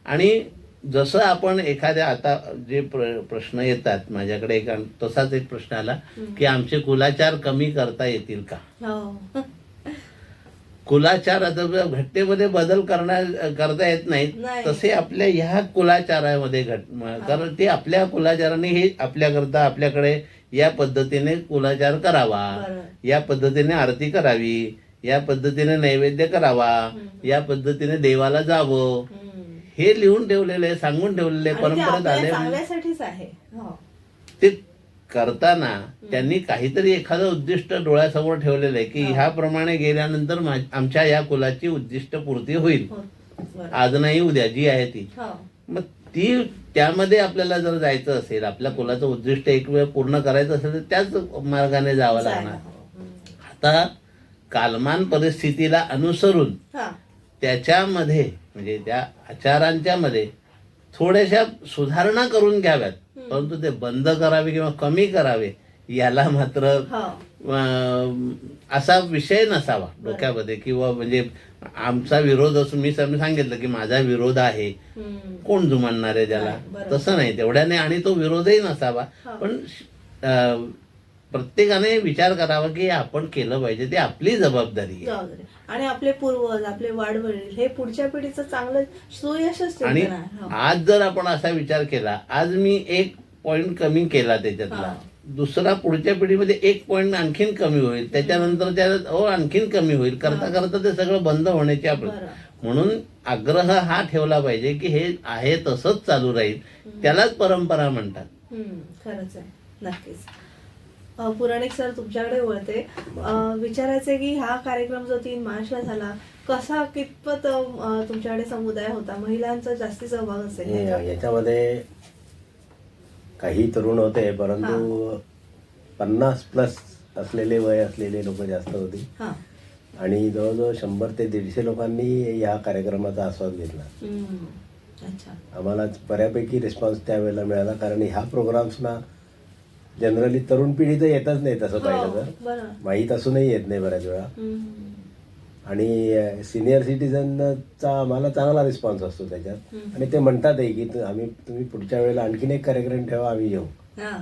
आणि जसं आपण एखाद्या आता जे प्रश्न येतात माझ्याकडे तसाच एक प्रश्न आला की आमचे कुलाचार कमी करता येतील का. हो. कुलाचार आता घटनेमध्ये बदल करता येत नाहीत, नाही. तसे आपल्या ह्या कुलाचारामध्ये कारण ते आपल्या कुलाचाराने हे आपल्याकरता आपल्याकडे या पद्धतीने कुलाचार करावा, बरोबर. या पद्धतीने आरती करावी, या पद्धतीने नैवेद्य करावा, या पद्धतीने देवाला जावं, हम्म. हे लिहून ठेवलेले सांगून ठेवलेले आणि ते परंपरेत आपल्या आले. चांगल्यासाठीच आहे. हो. ते करताना त्यांनी काहीतरी एखादं उद्दिष्ट डोळ्यासमोर ठेवलेलं आहे की ह्याप्रमाणे गेल्यानंतर आमच्या या कुलाची उद्दिष्ट पूर्ती होईल, हो. बरं. आज नाही उद्या जी आहे ती. हो. मग ती त्यामध्ये आपल्याला जर जायचं असेल, आपल्या कुलाचं उद्दिष्ट एक वेळ पूर्ण करायचं असेल तर त्याच मार्गाने जावं जायला लागणार. हवं. हम्म. आता कालमान परिस्थितीला अनुसरून हा. त्याच्यामध्ये म्हणजे त्या आचारांच्या मध्ये थोड्याशा सुधारणा करून घ्याव्यात, परंतु ते बंद करावे किंवा कमी करावे याला मात्र हो. असा विषय नसावा डोक्यामध्ये, किंवा म्हणजे आमचा विरोध असून मी सांगितलं की माझा विरोध आहे, हम्म. कोण जुमानणार आहे त्याला, नाही, बरोबर. तसं नाही तेवढ्याने. आणि तो विरोधही नसावा, हो. पण प्रत्येकाने विचार करावा की आपण केलं पाहिजे, ते आपली जबाबदारी आहे. जबाबदारी. आणि आपले पूर्वज, आपले वाडवडील हे पुढच्या पिढीचं चांगलं सुयशच आणि चिंतन आहे. हो. आज जर आपण असा विचार केला, आज मी एक पॉइंट कमी केला त्याच्यातला, हा. दुसरा पुढच्या पिढीमध्ये एक पॉइंट आणखीन कमी होईल, त्याच्यानंतर त्या आणखीन कमी होईल, करता करता ते सगळं बंद होण्याची बरं. म्हणून आग्रह हा ठेवला पाहिजे की हे आहे तसंच चालू राहील, त्यालाच परंपरा म्हणतात. खरंच आहे. नक्कीच. पुराणिक सर तुमच्याकडे वळते. विचारायचे की हा कार्यक्रम जो 3 मार्चला झाला कसा कितपत तुमच्याकडे समुदाय होता, महिलांचा जास्ती सहभाग असेल ह्याच्यात? याच्यामध्ये काही तरुण होते, परंतु 50+ असलेले वय असलेले लोक जास्त होती. हा. आणि जवळजवळ 100 ते 150 लोकांनी या कार्यक्रमाचा आस्वाद घेतला. हम्म. अच्छा. आम्हाला बऱ्यापैकी रिस्पॉन्स त्यावेळेला मिळाला, कारण ह्या प्रोग्राम्सना जनरली तरुण पिढी तर येतच नाही तसं पाहिलं तर, बरं. माहीत असूनही येत नाही बऱ्याच वेळा. हम्म. आणि सिनियर सिटीजनचा आम्हाला चांगला रिस्पॉन्स असतो त्याच्यात. आणि ते म्हणतातही की तुम्ही पुढच्या वेळेला आणखीन एक कार्यक्रम ठेवा, आम्ही येऊ. हा.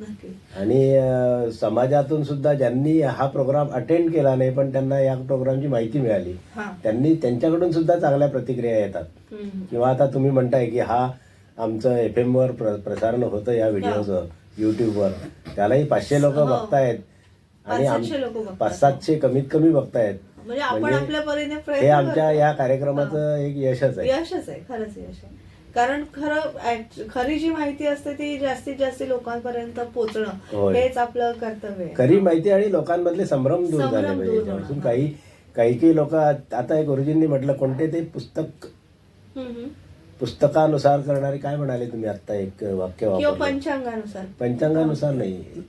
नक्की. आणि समाजातून सुद्धा ज्यांनी हा प्रोग्राम अटेंड केला नाही पण त्यांना या प्रोग्रामची माहिती मिळाली, हा. त्यांच्याकडून सुद्धा चांगल्या प्रतिक्रिया येतात. हम्म. किंवा आता तुम्ही म्हणताय की हा आमचं FM वर प्रसारण होतं या व्हिडिओचं युट्यूबवर, त्यालाही 500 लोक हो. बघतायत आणि 500-700 लोकं बघतायत. 500-700 कमीत कमी बघतायत. म्हणजे आपण म्हणजे आपल्या परीने हे प्रयत्न आमच्या करतो. या कार्यक्रमाचं एक यशच आहे. यशच आहे. खरंच यश आहे. कारण खरी जी माहिती असते ती जास्तीत जास्त लोकांपर्यंत पोहोचणं होय. हेच आपलं कर्तव्य आहे. खरी माहिती आणि लोकांमधले संभ्रम दूर झाले संभ्रम पाहिजे दूर याच्यापासून. होणार. काही लोक आता गुरुजींनी म्हटलं कोणते ते हम्म. पुस्तकानुसार करणारे, काय म्हणाले तुम्ही आता एक वाक्य किंवा वापरलं, पंचांगानुसार. पंचांगानुसार नाही,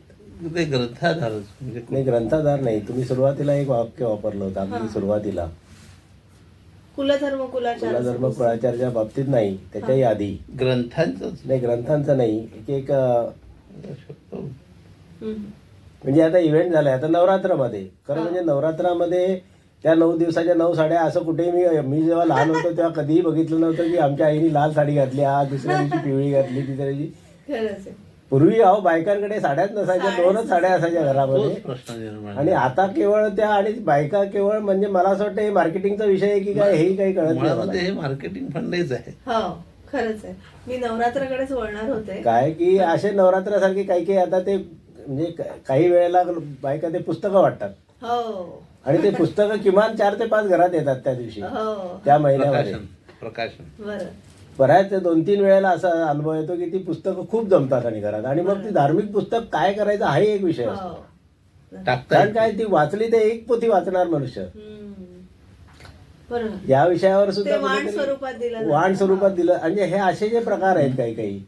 ते ग्रंथाधार म्हणजे नाही ग्रंथाधार नाही, तुम्ही सुरुवातीला एक वाक्य वापरलं होतं अगदी सुरुवातीला, कुलधर्म कुलाचार. धर्म कुळाचाराच्या बाबतीत नाही, त्याच्याही आधी ग्रंथांचंच नाही, ग्रंथांचं नाही, एक हम्म. म्हणजे आता इव्हेंट झालाय आता नवरात्रामध्ये, खरं म्हणजे नवरात्रामध्ये त्या 9 दिवसाच्या 9 साड्या असं कुठेही मी जेव्हा लहान होतो तेव्हा कधीही बघितलं नव्हतं की आमच्या आईने लाल साडी घातली, आज दुसऱ्या दिवशी पिवळी घातली, तिसऱ्या दिवशी. खरंच आहे. पूर्वी बायकांकडे साड्याच नसायच्या, 2च साड्या असायच्या घरामध्ये. तोच प्रश्न निर्माण आणि आता केवळ त्या आणि बायका केवळ म्हणजे मला असं वाटतं हे मार्केटिंगचा विषय आहे की काय हेही काही कळत नाही मुळामध्ये मला. हे मार्केटिंग फंडच आहे. हो. खरंच आहे. मी नवरात्राकडेच वळणार होते. काय की असे नवरात्रासारखे काही आता ते म्हणजे काही वेळेला बायका ते पुस्तकं वाटतात हो. आणि ते पुस्तकं किमान 4 ते 5 घरात येतात त्या दिवशी, हो. त्या महिन्यामध्ये. प्रकाशन बरं. बऱ्याच 2-3 वेळेला असा अनुभव येतो की ती पुस्तकं खूप जमतात आणि घरात, आणि मग ती धार्मिक पुस्तक काय करायचं हाही एक विषय असतो. हो. टाकता कारण काय ती वाचली तर एक पोथी वाचणार मनुष्य. बरं. या विषयावर सुद्धा ते वाण कुठेतरी स्वरूपात दिलं जातं. वाण स्वरूपात दिलं. म्हणजे हे असे जे प्रकार आहेत काही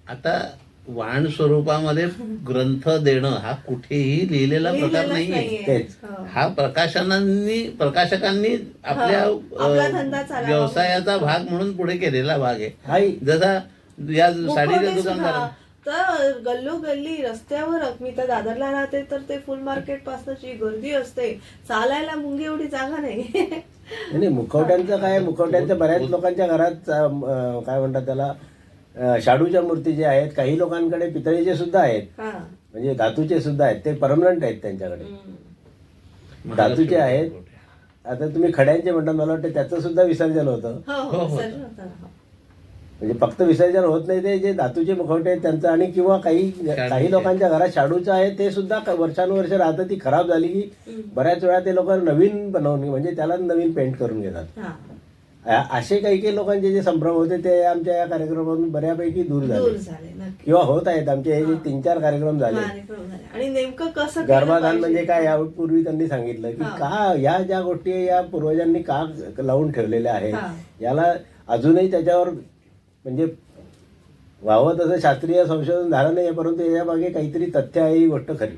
आता वाण स्वरूपामध्ये ग्रंथ देणं हा कुठेही लिहिलेला प्रकार लिहिलेलंच नाहीये. नाहीये. तेच. हो. हा प्रकाशकांनी आपल्या आपला धंदा चालावा. व्यवसायाचा भाग म्हणून पुढे केलेला भाग आहे. हाही जसा या साडीच्या मुखवटे दुकानदार सुद्धा तर गल्लोगल्ली रस्त्यावर, मी तर दादरला राहते तर ते फुल मार्केट पासूनची गर्दी असते, चालायला मुंगी एवढी जागा नाही. नाही मुखवट्यांचं काय, मुखवट्यांच्या बऱ्याच लोकांच्या घरात काय म्हणतात त्याला, शाडूच्या मूर्ती जे आहेत, काही लोकांकडे पितळेचे सुद्धा आहेत, हा. म्हणजे धातूचे सुद्धा आहेत, ते परमनंट आहेत त्यांच्याकडे. धातूचे आहेत. आता तुम्ही खड्यांचे म्हणता, मला वाटतं त्याचं सुद्धा विसर्जन होतं. हो सर्जन होतं. म्हणजे फक्त विसर्जन होत नाही, ते जे धातूचे मुखवटे आहेत त्यांचं, आणि किंवा काही लोकांच्या घरात शाडूचं आहे ते सुद्धा वर्षानुवर्ष राहतं. ती खराब झाली की बऱ्याच वेळा ते लोक नवीन बनवून, म्हणजे त्याला नवीन पेंट करून घेतात. असे काही लोकांचे जे संभ्रम होते ते आमच्या या कार्यक्रमातून बऱ्यापैकी दूर झाले किंवा होत आहेत. आमचे हे जे 3-4 कार्यक्रम झाले. आणि नेमकं कसं गर्भाधान म्हणजे काय, यापूर्वी त्यांनी सांगितलं की का या ज्या गोष्टी या पूर्वजांनी का लावून ठेवलेल्या आहेत, याला अजूनही त्याच्यावर म्हणजे व्हावं तसं शास्त्रीय संशोधन झालं नाही, परंतु याच्या मागे काहीतरी तथ्य आहे, ही गोष्ट खरी.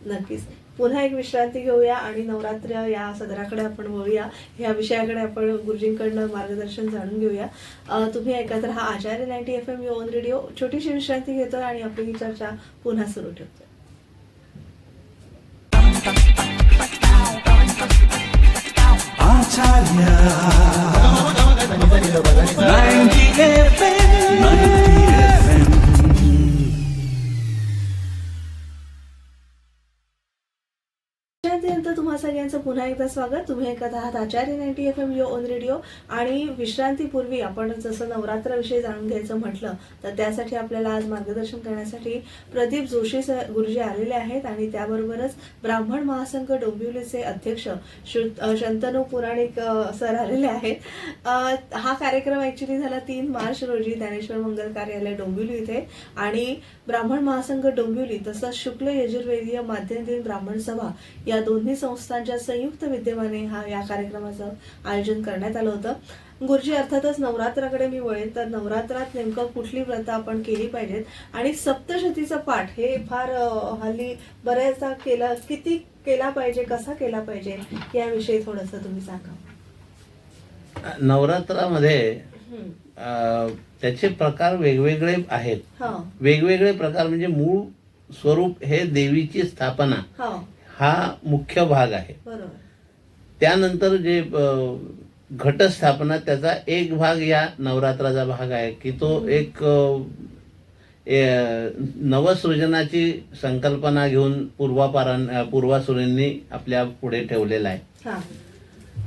नक्कीच. पुन्हा एक विश्रांती घेऊया आणि नवरात्र या सदराकडे आपण वळूया. ह्या विषयाकडे आपण गुरुजींकडनं मार्गदर्शन जाणून घेऊया. तुम्ही ऐकत राहा आचार्य 90 FM ऑन रेडिओ. छोटीशी विश्रांती घेतोय आणि आपली ही चर्चा पुन्हा सुरू ठेवतोय. Acharya 90 FM 90 FM. विश्रांतीनंतर तुम्हा सगळ्यांचं पुन्हा एकदा स्वागत. तुम्ही ऐकत आहात आचार्य 90 FM ऑन रेडिओ. आणि विश्रांतीपूर्वी आपण जसं नवरात्राविषयी जाणून घ्यायचं म्हटलं तर त्यासाठी आपल्याला आज मार्गदर्शन करण्यासाठी प्रदीप जोशी गुरुजी आलेले आहेत, आणि त्याबरोबरच ब्राह्मण महासंघ डोंबिवलीचे अध्यक्ष शंतनू पुराणिक सर आलेले आहेत. हा कार्यक्रम ऍक्च्युली झाला 3 मार्च रोजी ज्ञानेश्वर मंगल कार्यालय डोंबिवली इथे, आणि ब्राह्मण महासंघ डोंबिवली तसंच शुक्ल यजुर्वेदीय माध्यमदिन ब्राह्मण सभा या दोन्ही संस्थांच्या संयुक्त विद्यमाने या कार्यक्रमाचं आयोजन करण्यात आलं होतं. गुरुजी, अर्थातच नवरात्राकडे मी वळेन, तर नवरात्रात नेमकं कुठली व्रतं आपण केली पाहिजेत, आणि सप्तशतीचा पाठ हे फार हल्ली बऱ्याचदा किती केला पाहिजे, कसा केला पाहिजे, याविषयी थोडंसं तुम्ही सांगा. नवरात्रामध्ये त्याचे प्रकार वेगवेगळे आहेत. वेगवेगळे प्रकार म्हणजे मूळ स्वरूप हे देवीची स्थापना हा मुख्य भाग आहे. त्यानंतर जे घटस्थापना त्याचा एक भाग या नवरात्राचा भाग आहे की तो एक नवसृजनाची संकल्पना घेऊन पूर्वासुरींनी आपल्या पुढे ठेवलेला आहे.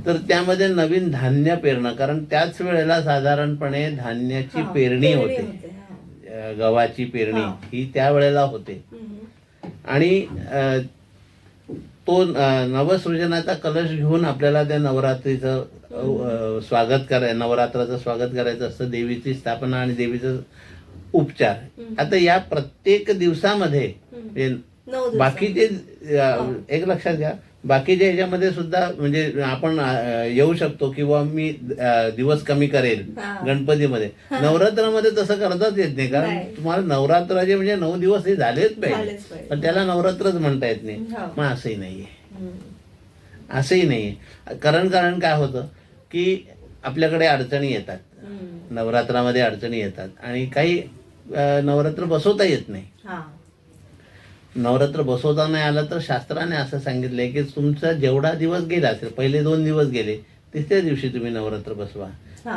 तर त्यामध्ये नवीन धान्य पेरणं, कारण त्याच वेळेला साधारणपणे धान्याची पेरणी होते, गव्हाची पेरणी ही त्यावेळेला होते. आणि तो नवसृजनाचा कलश घेऊन आपल्याला त्या नवरात्रीचं नवरात्राचं स्वागत करायचं असतं, देवीची स्थापना आणि देवीचं उपचार. आता या प्रत्येक दिवसामध्ये बाकीचे एक लक्षात घ्या, बाकीच्या ह्याच्यामध्ये सुद्धा म्हणजे आपण येऊ शकतो किंवा मी दिवस कमी करेल गणपतीमध्ये. नवरात्रामध्ये तसं करताच येत नाही, कारण तुम्हाला नवरात्राचे म्हणजे 9 दिवस हे झालेच पाहिजे, पण त्याला नवरात्रच म्हणता येत नाही. मग असंही नाहीये. कारण काय होतं की आपल्याकडे अडचणी येतात, नवरात्रामध्ये अडचणी येतात, आणि काही नवरात्र बसवता येत नाही. नवरात्र बसवता नाही आलं तर शास्त्राने असं सांगितलंय की तुमचा जेवढा दिवस गेला असेल, पहिले 2 दिवस गेले, 3ऱ्या दिवशी तुम्ही नवरात्र बसवा.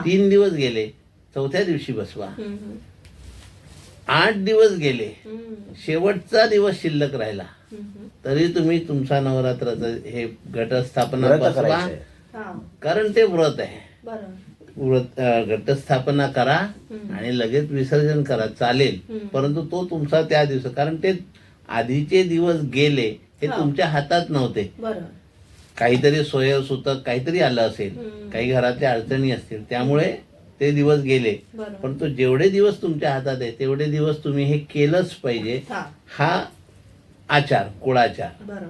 3 दिवस गेले, 4थ्या दिवशी बसवा. 8 दिवस गेले, शेवटचा दिवस शिल्लक राहिला तरी तुम्ही तुमचा नवरात्राचं हे घटस्थापना बसवा, कारण ते व्रत आहे. घटस्थापना करा आणि लगेच विसर्जन करा, चालेल, परंतु तो तुमचा त्या दिवस, कारण ते आधीचे दिवस गेले हे तुमच्या हातात नव्हते. काहीतरी सोयसूतक काहीतरी आलं असेल, काही घरातल्या अडचणी असतील, त्यामुळे ते दिवस गेले. परंतु जेवढे दिवस तुमच्या हातात आहे तेवढे दिवस तुम्ही हे केलंच पाहिजे. हा आचार, कुळाचार.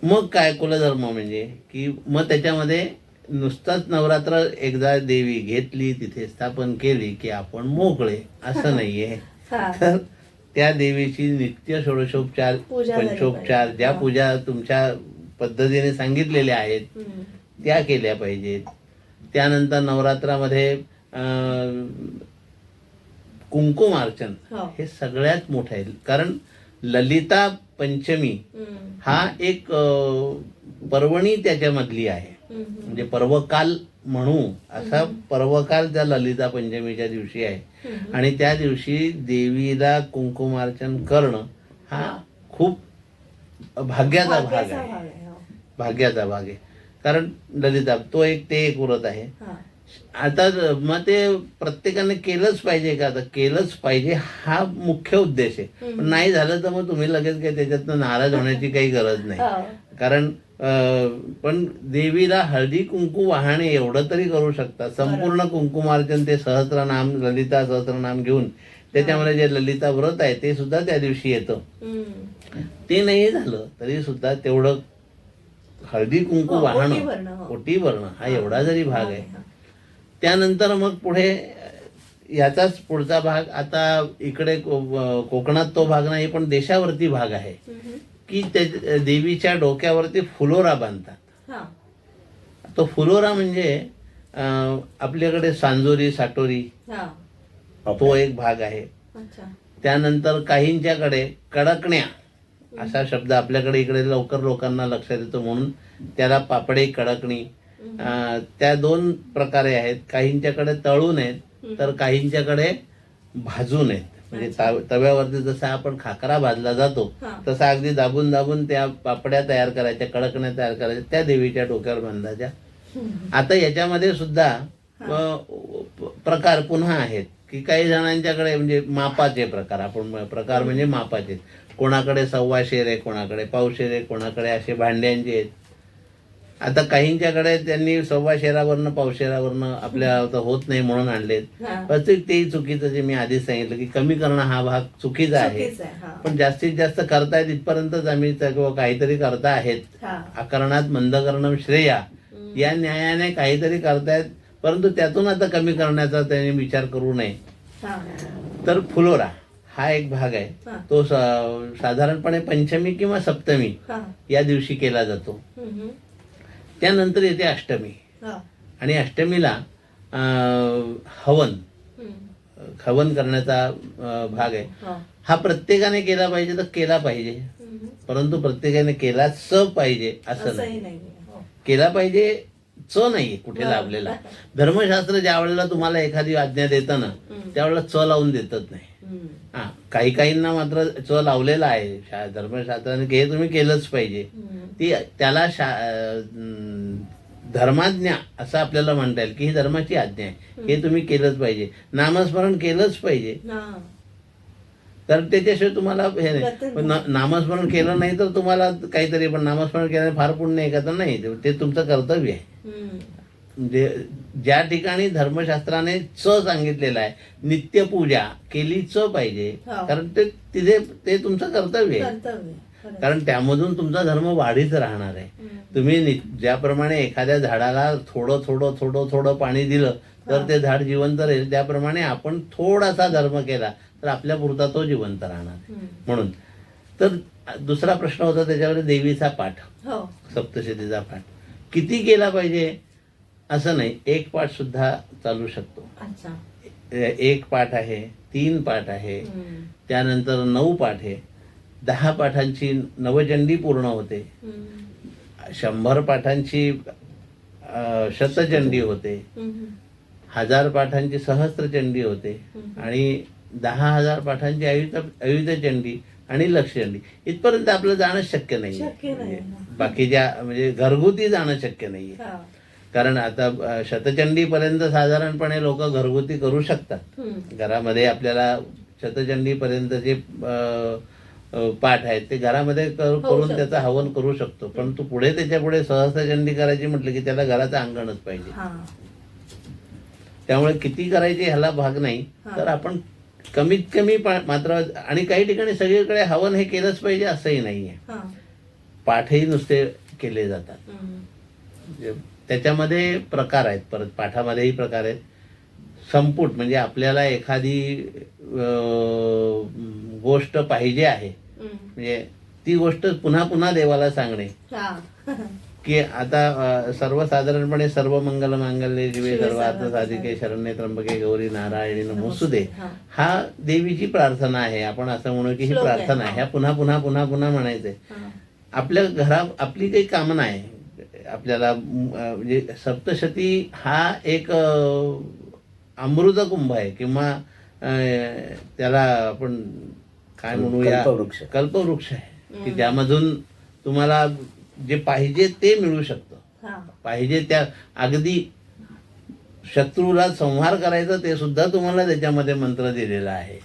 मग काय कुलधर्म म्हणजे की मग त्याच्यामध्ये नुसताच नवरात्र एकदा देवी घेतली, तिथे स्थापन केली की आपण मोकळे, असं नाहीये. तर त्या देवीची नित्य षोडशोपचार, पंचोपचार, ज्या पूजा तुमच्या पद्धतीने सांगितलेल्या आहेत त्या केल्या पाहिजेत. त्यानंतर नवरात्रामध्ये कुंकुमार्चन हो. हे सगळ्यात मोठं आहे. कारण ललिता पंचमी हा एक पर्वणी त्याच्यामधली आहे. म्हणजे पर्वकाल म्हणू असा पर्वकाल त्या ललिता पंचमीच्या दिवशी आहे. आणि त्या दिवशी देवीला कुंकुमार्चन करणं हा खूप भाग्याचा भाग आहे. भाग्याचा भाग आहे. कारण ललिता तो एक ते एक व्रत आहे. आता मग ते प्रत्येकाने केलंच पाहिजे का? आता केलंच पाहिजे हा मुख्य उद्देश आहे. पण नाही झालं तर मग तुम्ही लगेच काही त्याच्यातनं नाराज होण्याची काही गरज नाही. कारण पण देवीला हळदी कुंकू वाहणे एवढं तरी करू शकता. संपूर्ण कुंकुमार्चन ते सहस्रनाम ललिता सहस्रनाम घेऊन त्याच्यामध्ये जे ललिता व्रत आहे ते सुद्धा त्या दिवशी येतं. ते नाही झालं तरी सुद्धा तेवढं हळदी कुंकू वाहणं ओटी भरणं हा एवढा जरी भाग आहे. त्यानंतर मग पुढे याचाच पुढचा भाग आता इकडे कोकणात तो भाग नाही पण देशावरती भाग आहे की देवीच्या डोक्यावरती फुलोरा बांधतात. तो फुलोरा म्हणजे आपल्याकडे सांजोरी साटोरी तो एक भाग आहे. त्यानंतर काहींच्याकडे कडकण्या असा शब्द आपल्याकडे इकडे लवकर लोकांना लक्षात येतो म्हणून त्याला पापडे कडकणी त्या दोन प्रकारे आहेत. काहींच्याकडे तळून आहेत तर काहींच्याकडे भाजून आहेत. म्हणजे तव्यावरती जसा आपण खाकरा भाजला जातो तसा अगदी दाबून दाबून त्या पापड्या तयार करायच्या कडकण्या तयार करायच्या त्या देवीच्या डोक्यावर बांधायच्या. आता याच्यामध्ये सुद्धा प्रकार पुन्हा आहेत की काही जणांच्याकडे म्हणजे मापाचे प्रकार आपण प्रकार म्हणजे मापाचे कोणाकडे 1.25 शेर आहे कोणाकडे पावशेर आहे कोणाकडे असे भांड्यांचे आहेत. आता काहींच्याकडे त्यांनी 1.25 शेरावरनं पावशेरावरनं आपल्या होत नाही म्हणून आणलेत. प्रत्येक तेही चुकीचं जे मी आधीच सांगितलं की कमी करणं हा भाग चुकीचा आहे. पण जास्तीत जास्त करतायत इथपर्यंतच आम्ही काहीतरी करता आहेत. अकरणात मंद करणं श्रेया या न्यायाने काहीतरी करतायत परंतु त्यातून आता कमी करण्याचा त्यांनी विचार करू नये. तर फुलोरा हा एक भाग आहे. तो साधारणपणे पंचमी किंवा सप्तमी या दिवशी केला जातो. त्यानंतर येते अष्टमी आणि अष्टमीला हवन करण्याचा भाग आहे. हा प्रत्येकाने केला पाहिजे तर केला पाहिजे परंतु प्रत्येकाने केलाच पाहिजे असं नाही. केला पाहिजे नाहीये कुठे लाभलेला. धर्मशास्त्र ज्या वेळेला तुम्हाला एखादी आज्ञा देतं ना त्यावेळेला लावून देतच नाही. काही काहींना मात्र लावलेला आहे धर्मशास्त्राने की हे तुम्ही केलंच पाहिजे. ती त्याला धर्माज्ञा असं आपल्याला म्हणता येईल की ही धर्माची आज्ञा आहे हे तुम्ही केलंच पाहिजे. नामस्मरण केलंच पाहिजे कारण त्याच्याशिवाय तुम्हाला हे नाही. नामस्मरण केलं नाही तर तुम्हाला काहीतरी पण नामस्मरण केल्याने फार पुण्य आहे का तर नाही ते तुमचं कर्तव्य आहे. म्हणजे ज्या ठिकाणी धर्मशास्त्राने सांगितलेलं आहे नित्यपूजा केलीच पाहिजे कारण ते तुमचं कर्तव्य आहे. कारण त्यामधून तुमचा धर्म वाढीत राहणार आहे. तुम्ही ज्याप्रमाणे एखाद्या झाडाला थोडं थोडं थोडं थोडं पाणी दिलं तर ते झाड जिवंत राहील त्याप्रमाणे आपण थोडासा धर्म केला तर आपल्या पुरता तो जिवंत राहणार. म्हणून तर दुसरा प्रश्न होता त्याच्यावर देवीचा पाठ सप्तशतीचा पाठ किती केला पाहिजे असं नाही. एक पाठ सुद्धा चालू शकतो. एक पाठ आहे 3 पाठ आहे त्यानंतर 9 पाठ आहे 10 पाठांची नवचंडी पूर्ण होते 100 पाठांची शतचंडी होते 1000 पाठांची सहस्त्रचंडी होते आणि 10,000 पाठांची अयुधचंडी आणि लक्षचंडी. इथपर्यंत आपलं जाणं शक्य नाही. बाकीच्या म्हणजे घरगुती जाणं शक्य नाहीये. कारण आता शतचंडी पर्यंत साधारणपणे लोक घरगुती करू शकतात. घरामध्ये आपल्याला शतचंडी पर्यंतचे पाठ आहेत ते घरामध्ये करून त्याचं हवन करू शकतो. पण तू पुढे त्याच्या पुढे सहस्त्रचंडी करायची म्हटलं की त्याला घराचं अंगणच पाहिजे. त्यामुळे किती करायचे ह्याला भाग नाही. तर आपण कमीत कमी मात्र आणि काही ठिकाणी सगळीकडे हवन हे केलंच पाहिजे असंही नाहीये. पाठही नुसते केले जातात. त्याच्यामध्ये प्रकार आहेत. परत पाठामध्येही प्रकार आहेत. संपुट म्हणजे आपल्याला एखादी गोष्ट पाहिजे आहे म्हणजे ती गोष्ट पुन्हा पुन्हा देवाला सांगणे की आता सर्वसाधारणपणे सर्व मंगल मांगल्ये शिवे सर्वार्थ साधिके शरण्ये त्र्यंबके गौरी नारायणी नमोस्तुते हा देवीची प्रार्थना आहे. आपण असं म्हणू की ही श्लोक आहे, प्रार्थना आहे. ह्या पुन्हा पुन्हा पुन्हा पुन्हा म्हणायचंय. आपल्या घरात आपली काही कामना आहे आपल्याला म्हणजे सप्तशती हा एक अमृत कुंभ आहे किंवा त्याला आपण काय म्हणूया कल्पवृक्ष. कल्पवृक्ष आहे की त्यामधून तुम्हाला जे पाहिजे ते मिळू शकतं. पाहिजे त्या अगदी शत्रूला संहार करायचा ते सुद्धा तुम्हाला त्याच्यामध्ये मंत्र दिलेला आहे.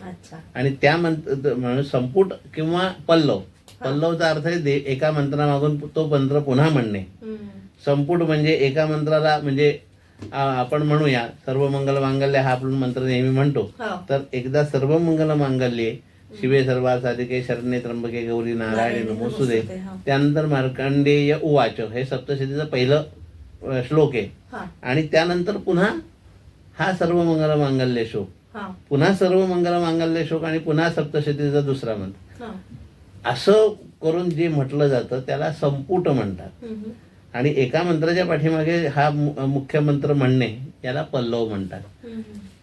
आणि त्या मंत्र संपुट किंवा पल्लवचा अर्थ आहे एका मंत्रामागून तो मंत्र पुन्हा म्हणणे. संपुट म्हणजे एका मंत्राला म्हणजे आपण म्हणूया सर्व मंगल मांगल्य हा आपण मंत्र नेहमी म्हणतो. तर एकदा सर्व मंगल मांगल्ये शिवे सर्वार्थ साधिके शरण्ये त्र्यंबके गौरी नारायणी नमोस्तुते. त्यानंतर मार्कंडेय उवाच हे सप्तशतीचं पहिलं श्लोक आहे. आणि त्यानंतर पुन्हा हा सर्व मंगल मांगल्य श्लोक, पुन्हा सर्व मंगल मांगल्य श्लोक आणि पुन्हा सप्तशतीचा दुसरा मंत्र. असं करून जे म्हटलं जातं त्याला संपुट म्हणतात. आणि एका मंत्राच्या पाठीमागे हा मुख्य मंत्र म्हणणे याला पल्लव म्हणतात.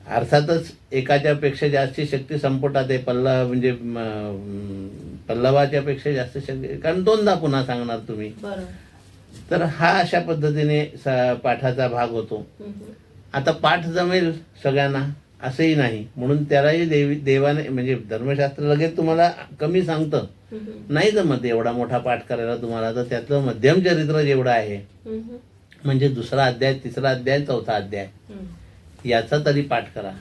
अर्थातच एकाच्या पेक्षा जास्त शक्ती संपुटात आहे. म्हणजे पल्लवाच्या पेक्षा जास्त शक्ती, कारण दोनदा पुन्हा सांगणार तुम्ही. तर हा अशा पद्धतीने पाठाचा भाग होतो. आता पाठ जमेल सगळ्यांना असंही नाही, म्हणून त्यालाही देवाने म्हणजे धर्मशास्त्र लगेच तुम्हाला कमी सांगतं. नाही जमत एवढा मोठा पाठ करायला तुम्हाला, तर त्यातलं मध्यम चरित्र जेवढं आहे म्हणजे 2रा अध्याय 3रा अध्याय 4था अध्याय याचा तरी पाठ करा.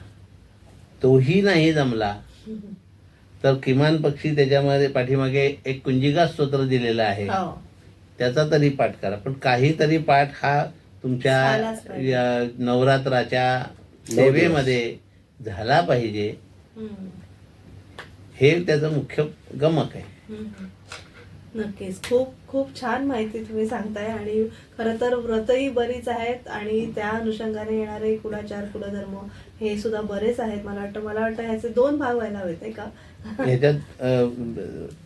तोही नाही जमला तर किमान पक्षी त्याच्यामध्ये पाठीमागे एक कुंजिका स्तोत्र दिलेलं आहे त्याचा तरी पाठ करा. पण काहीतरी पाठ हा तुमच्या नवरात्राच्या सेवेमध्ये झाला पाहिजे, हे त्याचं मुख्य गमक आहे. नक्कीच. खूप खूप छान माहिती तुम्ही सांगताय. आणि खरं तर व्रतही बरीच आहेत आणि त्या अनुषंगाने येणारे कुळाचार कुलधर्म हे सुद्धा बरेच आहेत. मला वाटतं ह्याचे 2 भाग व्हायला हवेत का ह्याच्यात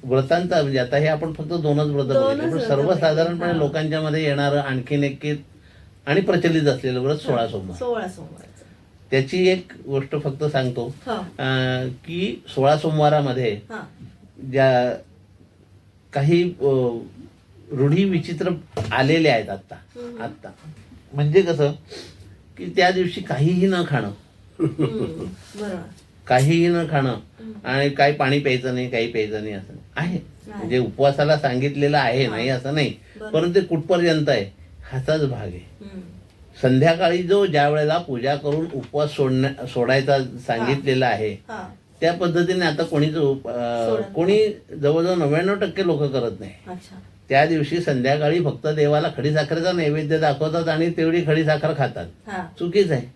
व्रतांचा म्हणजे आता हे आपण फक्त 2च व्रत बघितले, पण सर्वसाधारणपणे लोकांच्या मध्ये येणारं आणखीन एक आणि प्रचलित असलेलं व्रत 16 सोमवार. त्याची एक गोष्ट फक्त सांगतो की 16 सोमवारामध्ये ज्या काही रूढी विचित्र आलेल्या आहेत आत्ता. म्हणजे कसं की त्या दिवशी काहीही न खाणं, काहीही न खाणं आणि काही पाणी प्यायचं नाही, काही प्यायचं नाही असं आहे. म्हणजे उपवासाला सांगितलेलं आहे, नाही असं नाही, परंतु ते कुठपर्यंत आहे हाचाच भाग आहे. संध्याकाळी ज्या वेळेला पूजा करून उपवास सोडायचा सांगितलेला आहे त्या पद्धतीने आता कोणी जवळजवळ 99% लोक करत नाही. त्या दिवशी संध्याकाळी फक्त देवाला खडीसाखरेचा नैवेद्य दाखवतात आणि तेवढी खडीसाखर खातात. चुकीच आहे.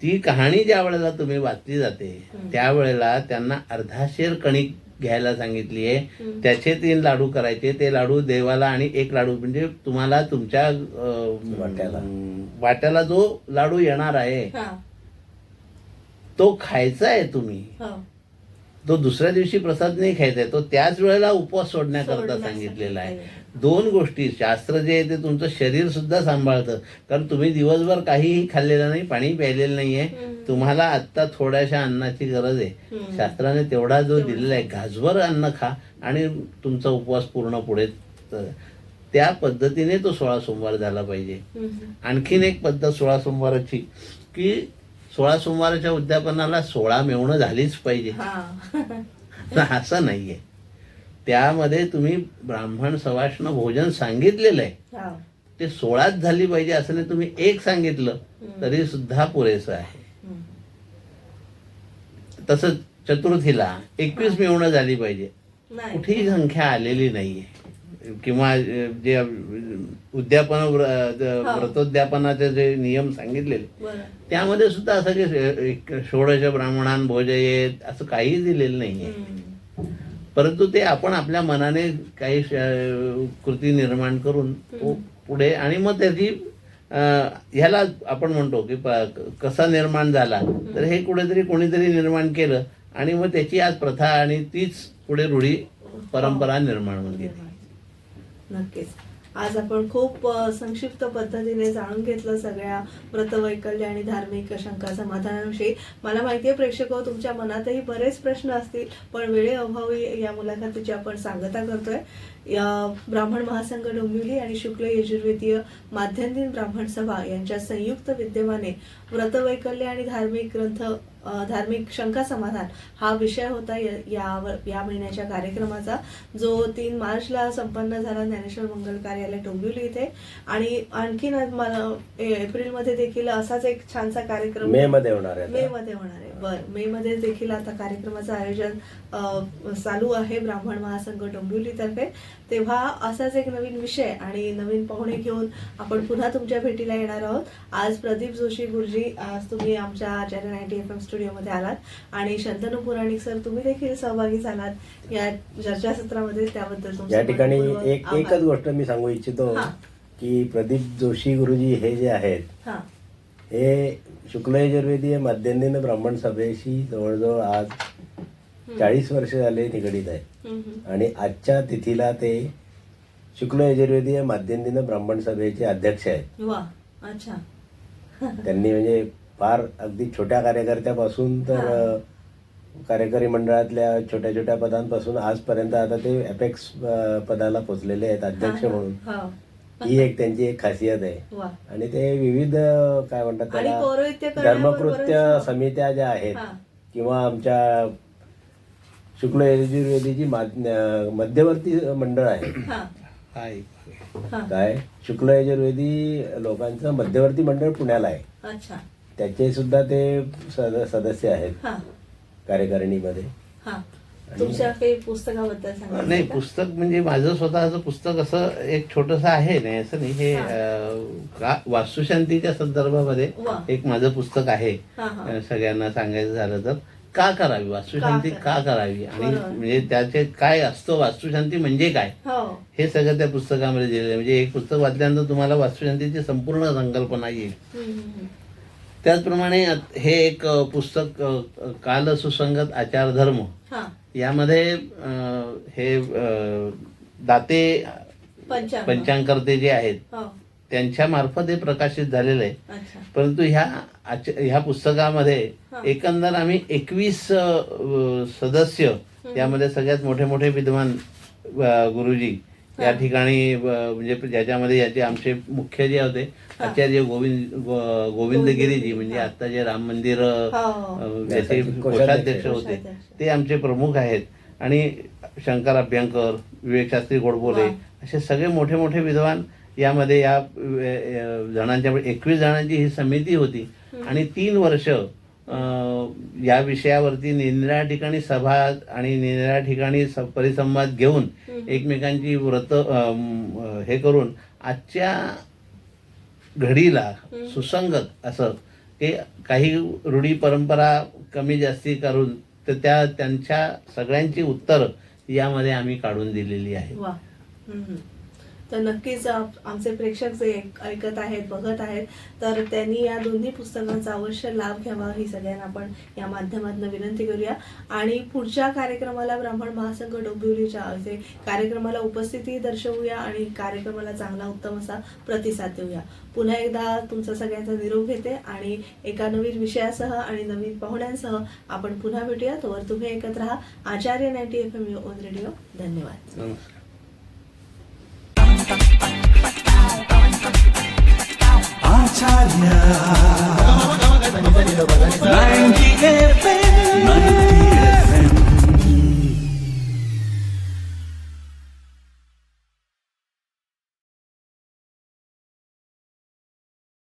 ती कहाणी ज्या वेळेला तुम्ही वाचली जाते त्यावेळेला त्यांना अर्धा शेर कणिक घ्यायला सांगितली आहे, त्याचे 3 लाडू करायचे. ते लाडू देवाला आणि 1 लाडू म्हणजे तुम्हाला तुमच्या वाट्याला जो लाडू येणार आहे तो खायचा आहे. तुम्ही तो दुसऱ्या दिवशी प्रसाद नाही खायचा आहे, तो त्याच वेळेला उपवास सोडण्याकरता सांगितलेला आहे. 2 गोष्टी. शास्त्र जे आहे ते तुमचं शरीर सुद्धा सांभाळतं, कारण तुम्ही दिवसभर काहीही खाल्लेलं नाही, पाणी प्यायलेलं नाहीये, तुम्हाला आत्ता थोड्याशा अन्नाची गरज आहे. शास्त्राने तेवढा जो दिलेला आहे, घासभर अन्न खा आणि तुमचा उपवास पूर्ण पुढे. त्या पद्धतीने तो 16 सोमवार झाला पाहिजे. आणखीन एक पद्धत 16 सोमवाराची की 16 सोमवाराच्या उद्यापनाला 16 मेवणं झालीच पाहिजे असं नाहीये. त्यामध्ये तुम्ही ब्राह्मण सवाष्ण भोजन सांगितलेलं आहे, ते 16च झाली पाहिजे असं नाही. तुम्ही 1 सांगितलं तरी सुद्धा पुरेसं आहे. तसंच चतुर्थीला 21 मेवणं झाली पाहिजे, कुठेही संख्या आलेली नाहीये. किंवा जे उद्यापन व्रतोद्यापनाचे जे नियम सांगितलेले त्यामध्ये सुद्धा असं की 16 ब्राह्मणां भोजयेत असं काही दिलेलं नाहीये. परंतु ते आपण आपल्या मनाने काही कृती निर्माण करून पुढे आणि मग त्याची ह्याला आपण म्हणतो की कसा निर्माण झाला, तर हे कुठेतरी कोणीतरी निर्माण केलं आणि मग त्याची आज प्रथा आणि तीच पुढे रूढी परंपरा निर्माण होऊन गेली. नक्कीच. आज आपण खूप संक्षिप्त पद्धतीने जाणून घेतलं सगळ्या व्रतवैकल्य आणि धार्मिक शंका समाधानाविषयी. मला माहिती आहे प्रेक्षक हो, तुमच्या मनातही बरेच प्रश्न असतील, पण वेळेअभावी या मुलाखतीची आपण सांगता करतोय. ब्राह्मण महासंघ डोंबिवली आणि शुक्ल यजुर्वेदीय माध्यमदिन ब्राह्मण सभा यांच्या संयुक्त विद्यमाने व्रतवैकल्य आणि धार्मिक शंका समाधान हा विषय होता या महिन्याच्या कार्यक्रमाचा, जो 3 मार्चला संपन्न झाला ज्ञानेश्वर मंगल कार्यालय डोंबिवली इथे. आणि आणखीन एप्रिलमध्ये देखील असाच एक छानसा कार्यक्रम मे मध्ये होणार आहे. बरं, मे मध्ये देखील आता कार्यक्रमाचं आयोजन चालू आहे ब्राह्मण महासंघ डोंबिवली तर्फे. तेव्हा असाच एक नवीन विषय आणि नवीन पाहुणे घेऊन आपण पुन्हा तुमच्या भेटीला येणार आहोत. आज प्रदीप जोशी गुरुजी, आज तुम्ही आमच्या आचार्य 90 FM स्टुडिओमध्ये आलात आणि शंतनू पुराणिक सर तुम्ही देखील सहभागी झालात या चर्चासत्रामध्ये. त्याबद्दल तुमचं या ठिकाणी मनपूर्वक आभार. एकच गोष्ट मी सांगू इच्छितो हा. की प्रदीप जोशी गुरुजी हे जे आहेत हा. हे शुक्ल यजुर्वेदीय माध्यमदिन ब्राह्मण सभेशी जवळजवळ आज 40 वर्ष झाले निगडीत आहे. आणि आजच्या तिथीला ते शुक्ल यजुर्वेदीय माध्यमदिन ब्राह्मण सभेचे अध्यक्ष आहेत. वा, अच्छा. त्यांनी म्हणजे फार अगदी छोट्या कार्यकर्त्यापासून तर कार्यकारी मंडळातल्या छोट्या छोट्या पदांपासून आजपर्यंत आता ते अपेक्स पदाला पोचलेले आहेत अध्यक्ष म्हणून. ही एक त्यांची एक खासियत आहे. वा. आणि ते विविध काय म्हणतात आणि पौरोहित्य त्याला करण्याबरोबरच धर्मकृत्य समित्या ज्या आहेत हा. किंवा आमच्या शुक्ल यजुर्वेदीची मध्यवर्ती मंडळ आहे. हा. हा. काय शुक्ल यजुर्वेदी लोकांचं मध्यवर्ती मंडळ पुण्याला आहे. अच्छा. त्याचे सुद्धा ते सदस्य आहेत हा. कार्यकारिणीमध्ये. हा. तुमच्या काही पुस्तकाबद्दल सांगा. नाही, पुस्तक म्हणजे माझं स्वतःचं पुस्तक असं एक छोटस आहे, नाही असं नाही. हे वास्तुशांतीच्या संदर्भामध्ये वा. एक माझं पुस्तक आहे. हा. सगळ्यांना सांगायचं झालं तर का करावी वास्तुशांती, का करावी आणि बरोबर. म्हणजे त्याचे काय असतं, वास्तुशांती म्हणजे काय, हो. हे सगळं त्या पुस्तकामध्ये दिलेलं आहे. म्हणजे एक पुस्तक वाचल्यानंतर तुम्हाला वास्तुशांतीची संपूर्ण संकल्पना येईल. त्याचप्रमाणे हे एक पुस्तक काल सुसंगत आचार धर्म, हा. यामध्ये हे दाते पंचांगकर्ते जे आहेत हो. त्यांच्या मार्फत हे प्रकाशित झालेलं आहे. अच्छा. परंतु ह्या पुस्तकामध्ये एकंदर आम्ही 21 सदस्य, त्यामध्ये सगळ्यात मोठे मोठे विद्वान गुरुजी या ठिकाणी, म्हणजे ज्याच्यामध्ये याचे आमचे मुख्य जे होते आचार्य गोविंदगिरीजी, म्हणजे आता जे राम मंदिर याचे कोषाध्यक्ष होते ते आमचे प्रमुख आहेत. आणि शंकर अभ्यंकर, विवेक शास्त्री गोडबोले, असे सगळे मोठे मोठे विद्वान यामध्ये या जणांच्या 21 जणांची ही समिती होती. आणि 3 वर्ष या विषयावरती निरनिराळ्या ठिकाणी सभा आणि निरनिराळ्या ठिकाणी परिसंवाद घेऊन एकमेकांची व्रत हे करून आजच्या घडीला सुसंगत असं ते काही रूढी परंपरा कमी जास्ती करून तर त्यांच्या सगळ्यांची उत्तर यामध्ये आम्ही काढून दिलेली आहे. वा. तर नक्कीच आमचे प्रेक्षक जे ऐकत आहेत, बघत आहेत, तर त्यांनी या दोन्ही पुस्तकांचा अवश्य लाभ घ्यावा ही सगळ्यांना आपण या माध्यमातून विनंती करूया. आणि पुढच्या कार्यक्रमाला ब्राह्मण महासंघ डोंबिवलीच्या कार्यक्रमाला उपस्थिती दर्शवूया आणि कार्यक्रमाला चांगला उत्तम असा प्रतिसाद देऊया. पुन्हा एकदा तुमचा सगळ्यांचा निरोप घेते आणि एका नवीन विषयासह आणि नवीन पाहुण्यांसह आपण पुन्हा भेटूया. तोवर तुम्ही ऐकत राहा आचार्य 90 FM ऑन रेडिओ. धन्यवाद. नमस्कार. Acharya